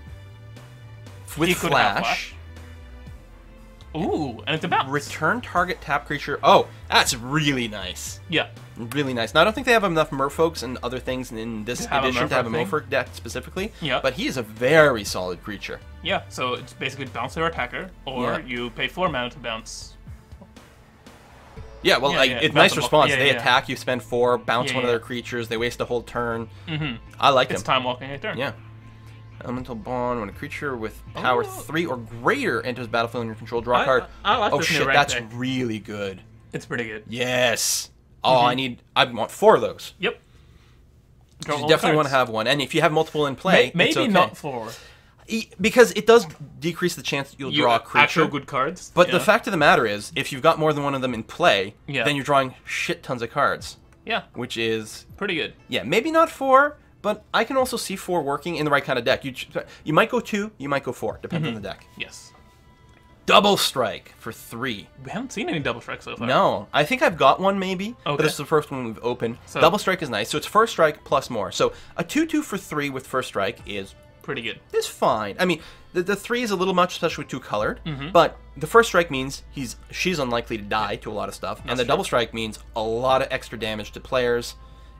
With He could have flash. Ooh, and it's a bounce. Return target tap creature. Oh, that's really nice. Yeah. Really nice. Now, I don't think they have enough merfolks and other things in this edition to have a merfolk deck specifically. Yeah. But he is a very solid creature. Yeah, so it's basically bounce their attacker, or you pay 4 mana to bounce. Yeah, well, Yeah, like, yeah, it's bounce nice them all. response. Yeah, They yeah. attack, you spend 4, bounce Yeah, one of yeah. their creatures, they waste a whole turn. Mm-hmm. I like It's him. time walking a turn. Yeah. Elemental Bond, when a creature with power 3 or greater enters battlefield in your control, draw a card. I like Oh this new shit, rank that's deck. really good. It's pretty good. Yes. Oh, I want 4 of those. Yep. Draw You all definitely the want to cards. have one, and if you have multiple in play, Maybe it's okay. not 4. Because it does decrease the chance that you'll draw a creature. Actual good cards. But the fact of the matter is, if you've got more than one of them in play, Yeah. then you're drawing shit tons of cards, Yeah, which is pretty good. yeah, maybe not 4, but I can also see 4 working in the right kind of deck. You might go 2, you might go 4, depends on the deck. Yes. Double Strike for 3. We haven't seen any double strikes so far. No, I think I've got one maybe, but Okay. this is the first one we've opened. So- Double Strike is nice, so it's first strike plus more. So a 2/2 for 3 with first strike is Pretty good. fine. I mean, the 3 is a little much, especially with 2 colored, Mm-hmm. but the first strike means she's unlikely to die to a lot of stuff, and the true. double strike means a lot of extra damage to players,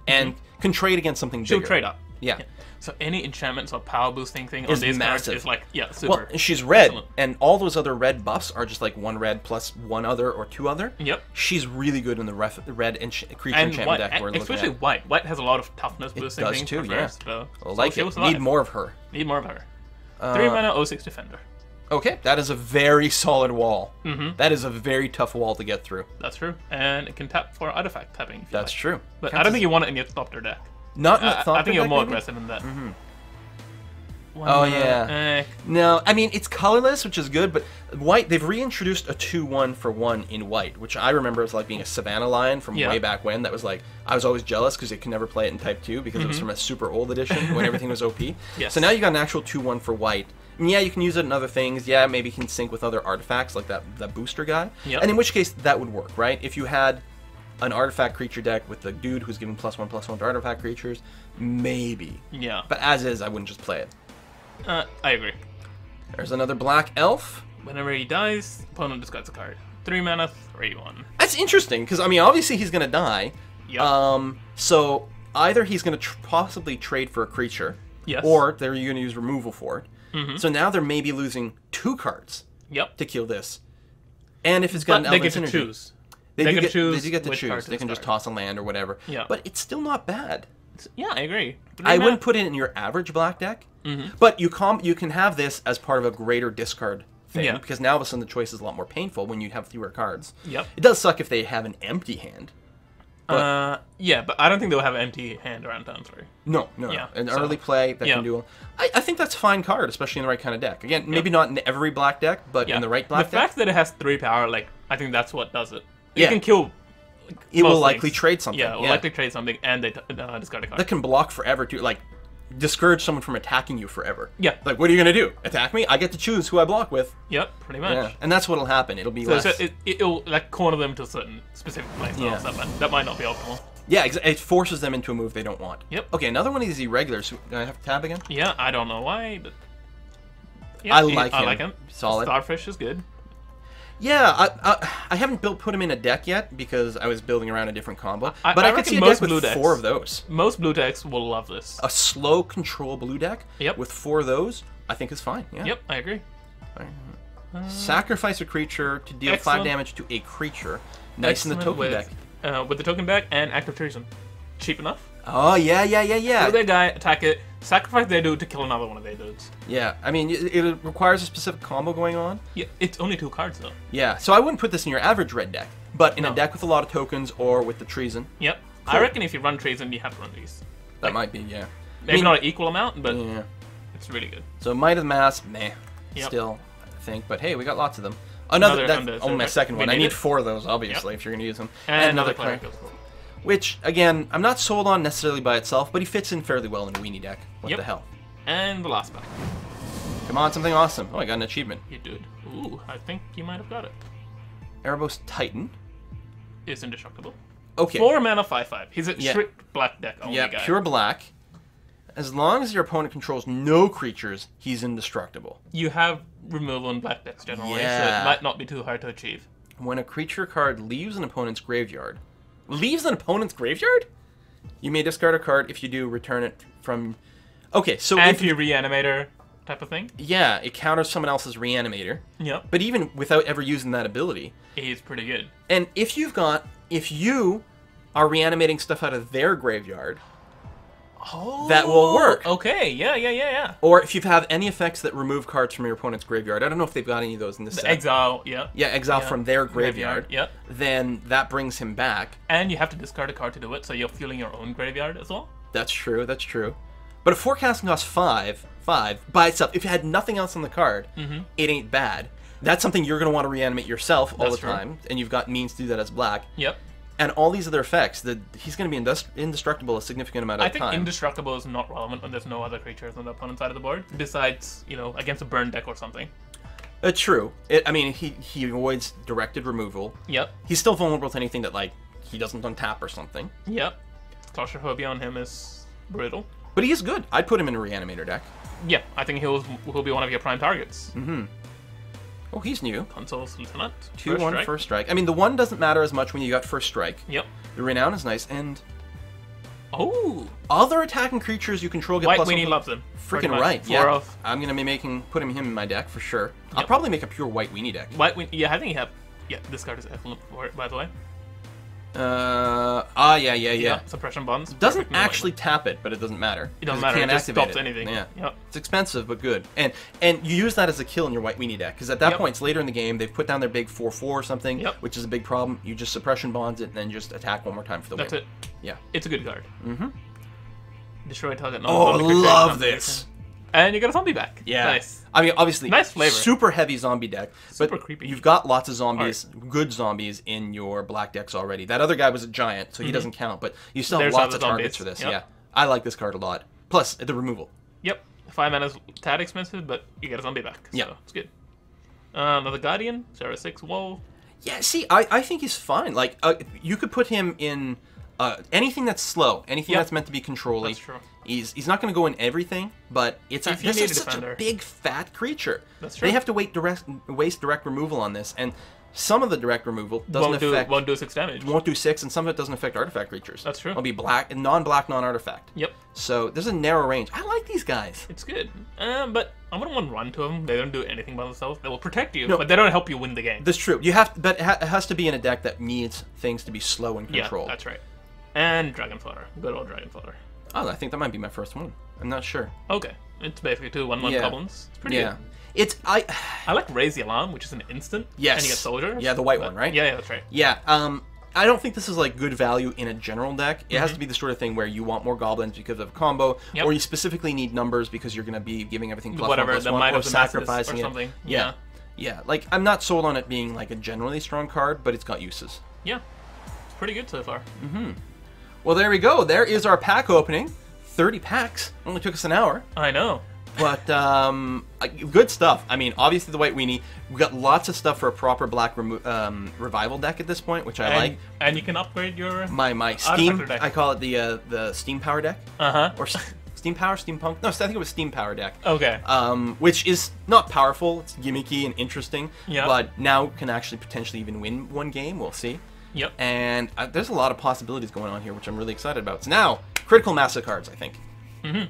and can trade against something She'll bigger. trade up. Yeah. So any enchantments or power boosting thing on Is these cards massive. is like, yeah, super. Well, she's red, Excellent. and all those other red buffs are just like 1 red plus 1 other or 2 other. Yep. She's really good in the red creature And enchantment white, deck we're and looking especially at. white. White has a lot of toughness boosting does things too, for yeah. first, so, I so like she'll it. survive. Need more of her. Need more of her. 3 mana, 0/6 defender. Okay, that is a very solid wall. Mm-hmm. That is a very tough wall to get through. That's true. And it can tap for artifact tapping. If you That's like. true. But Counts I don't as- think you want it in your Thopter deck. Not in the I Thopter think you're deck, more maybe? aggressive in that. Mm-hmm. One Oh, mana, yeah. No, I mean, it's colorless, which is good, but white, they've reintroduced a 2/1 for 1 in white, which I remember as like being a Savannah Lion from Yeah. way back when. That was like, I was always jealous because they could never play it in Type 2 because it was from a super old edition when everything was OP. Yes. So now you got an actual 2/1 for white. And yeah, you can use it in other things. Yeah, maybe you can sync with other artifacts like that booster guy. Yep. And in which case, that would work, right? If you had an artifact creature deck with the dude who's giving +1/+1 to artifact creatures, maybe. Yeah. But as is, I wouldn't just play it. I agree. There's another black elf. Whenever he dies, opponent discards a card. 3 mana, 3/1. That's interesting because I mean, obviously he's gonna die. Yep. So either he's gonna possibly trade for a creature, Yes. or they're gonna use removal for it. Mm-hmm. So now they're maybe losing 2 cards Yep. to kill this. And if it's got But an they element get to synergy, choose. they They do get get to choose They do get to which choose. card to They can just discard. toss a land or whatever. Yeah. But it's still not bad. Yeah, I agree. I wouldn't put it in your average black deck, but you can have this as part of a greater discard thing Yeah. because now all of a sudden the choice is a lot more painful when you have fewer cards. Yep. It does suck if they have an empty hand. Yeah, but I don't think they'll have an empty hand around turn 3. No. Yeah, An so- early play that yeah. can do. I think that's a fine card, especially in the right kind of deck. Again, maybe not in every black deck, but Yeah. in the right black the deck, fact that it has 3 power, like, I think that's what does it. It Yeah. can kill. Like, it will most likely things. trade something. Yeah, it will likely trade something, and they discard a card. That can block forever too. Like, discourage someone from attacking you forever. Yeah. Like, what are you gonna do? Attack me? I get to choose who I block with. Yep, pretty much. Yeah. And that's what'll happen. It'll be So, less. it'll like corner them to a certain specific place. Yeah. Yeah. That might not be optimal. Yeah, it forces them into a move they don't want. Yep. Okay, another one of these irregulars. Do I have to tab again? Yeah, I don't know why, but yeah, I like I him. like him. Solid. Starfish is good. Yeah, I haven't put him in a deck yet because I was building around a different combo. I But I, could reckon see a most deck blue with decks- 4 of those. Most blue decks will love this. A slow control blue deck Yep. with 4 of those, I think is fine. Yeah. Yep, I agree. Sacrifice a creature to deal 5 Excellent. damage to a creature. Nice in the token with, deck. With the token deck and active treason. Cheap enough. Oh, yeah. Kill their guy, attack it, sacrifice their dude to kill another one of their dudes. Yeah, I mean, it requires a specific combo going on. Yeah, it's only 2 cards though. Yeah, so I wouldn't put this in your average red deck, but in a No. deck with a lot of tokens or with the treason, Yep. Cool. I reckon if you run treason, you have to run these. that might be, yeah. Maybe not an equal amount, but Yeah. it's really good. So Might of the Mass, meh. Yep. Still, I think, but hey, we got lots of them. That's Under- only my so second we one. I need need it. 4 of those, obviously, if you're going to use them. And another cleric goes for. Which, again, I'm not sold on necessarily by itself, but he fits in fairly well in a weenie deck. What Yep. the hell? And the last pack. Come on, something awesome. Oh, I got an achievement. You did. Ooh, I think you might have got it. Erebos Titan. Is indestructible. Okay. 4 mana, 5/5. He's a strict black deck only guy. Pure black. As long as your opponent controls no creatures, he's indestructible. You have removal in black decks generally, so it might not be too hard to achieve. When a creature card leaves an opponent's graveyard. Leaves an opponent's graveyard? You may discard a card. If you do, return it from... Okay, so... Anti-reanimator type of thing? Yeah, it counters someone else's reanimator. Yep. But even without ever using that ability... He's pretty good. And if you are reanimating stuff out of their graveyard... Oh, that will work. Okay, yeah. Or if you have any effects that remove cards from your opponent's graveyard, I don't know if they've got any of those in this set. Exile, yeah. Yeah, exile from their graveyard. Yep. Then that brings him back. And you have to discard a card to do it, so you're fueling your own graveyard as well. That's true, that's true. But if forecasting costs 5 by itself, if you had nothing else on the card, it ain't bad. That's something you're going to want to reanimate yourself all the time, and you've got means to do that as black. Yep. And all these other effects, he's going to be indestructible a significant amount of time. I think indestructible is not relevant when there's no other creatures on the opponent's side of the board, besides, against a burn deck or something. True. I mean, he avoids directed removal. Yep. He's still vulnerable to anything that, like, he doesn't untap or something. Yep. Claustrophobia on him is brutal. But he is good. I'd put him in a reanimator deck. Yeah, I think he'll be one of your prime targets. Oh, he's new. Console's Lieutenant. 2/1 first strike. I mean, the 1 doesn't matter as much when you got first strike. Yep. The Renown is nice, and... Oh! Other attacking creatures you control get White plus... Weenie loves him. Freaking right, yeah. I'm going to be putting him in my deck, for sure. I'll probably make a pure White Weenie deck. White Weenie, yeah, I think you have... Yeah, this card is excellent for it, by the way. Yeah. Suppression bonds. Doesn't actually tap it, but it doesn't matter. It doesn't matter. It just stops anything. Yeah. Yep. It's expensive, but good. And you use that as a kill in your White Weenie deck, because at that point, it's later in the game, they've put down their big 4/4 or something, which is a big problem. You just suppression bonds it, and then just attack one more time for the win. That's it. Yeah. It's a good card. Destroy target. Oh, love this. And you got a zombie back. Yeah. Nice. I mean, obviously, nice flavor. Super heavy zombie deck. Super creepy. You've got lots of zombies, good zombies in your black decks already. That other guy was a giant, so he doesn't count, but you still have lots of targets for this. Yeah. I like this card a lot. Plus, the removal. Yep. 5 mana is tad expensive, but you get a zombie back. So it's good. Another Guardian, 0/6 Wall. Yeah, see, I think he's fine. Like, you could put him in anything that's slow, anything that's meant to be controlling. That's true. He's not going to go in everything, but this is such a big fat creature. That's true. They have to waste direct removal on this, and some of the direct removal won't do 6 damage. Won't do 6, and some of it doesn't affect artifact creatures. That's true. It'll be non-black, non-artifact. Yep. So there's a narrow range. I like these guys. It's good, but I wouldn't want to run to them. They don't do anything by themselves. They will protect you, but they don't help you win the game. That's true. But it has to be in a deck that needs things to be slow and controlled. Yeah, that's right. And Dragon Fodder. Good old Dragon Fodder. Oh, I think that might be my first one. I'm not sure. Okay. It's basically 2 1/1 goblins. It's pretty good. I like Raise the Alarm, which is an instant. Yes. And you get soldiers. Yeah, the white one, right? Yeah, that's right. Yeah. I don't think this is like good value in a general deck. It has to be the sort of thing where you want more goblins because of a combo, or you specifically need numbers because you're going to be giving everything plus whatever, the might or of the sacrificing or something. Yeah. Like, I'm not sold on it being like a generally strong card, but it's got uses. Yeah. It's pretty good so far. Well, there we go. There is our pack opening. 30 packs. Only took us an hour. I know. But good stuff. I mean, obviously the White Weenie. We got lots of stuff for a proper black revival deck at this point, which I like. And you can upgrade your my Steam deck. I call it the Steam Power deck. Or Steam Power, Steampunk. No, I think it was Steam Power deck. Okay. Which is not powerful. It's gimmicky and interesting. Yeah. But now can actually potentially even win one game. We'll see. Yep. And there's a lot of possibilities going on here, which I'm really excited about. So now, critical mass of cards, I think.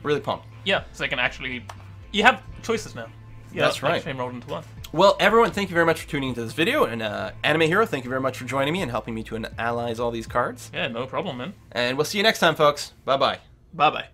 Really pumped. Yeah, so they can actually... You have choices now. Yeah, that's right. Actually rolled into one. Well, everyone, thank you very much for tuning into this video. And AnimeHero, thank you very much for joining me and helping me to analyze all these cards. Yeah, no problem, man. And we'll see you next time, folks. Bye-bye. Bye-bye.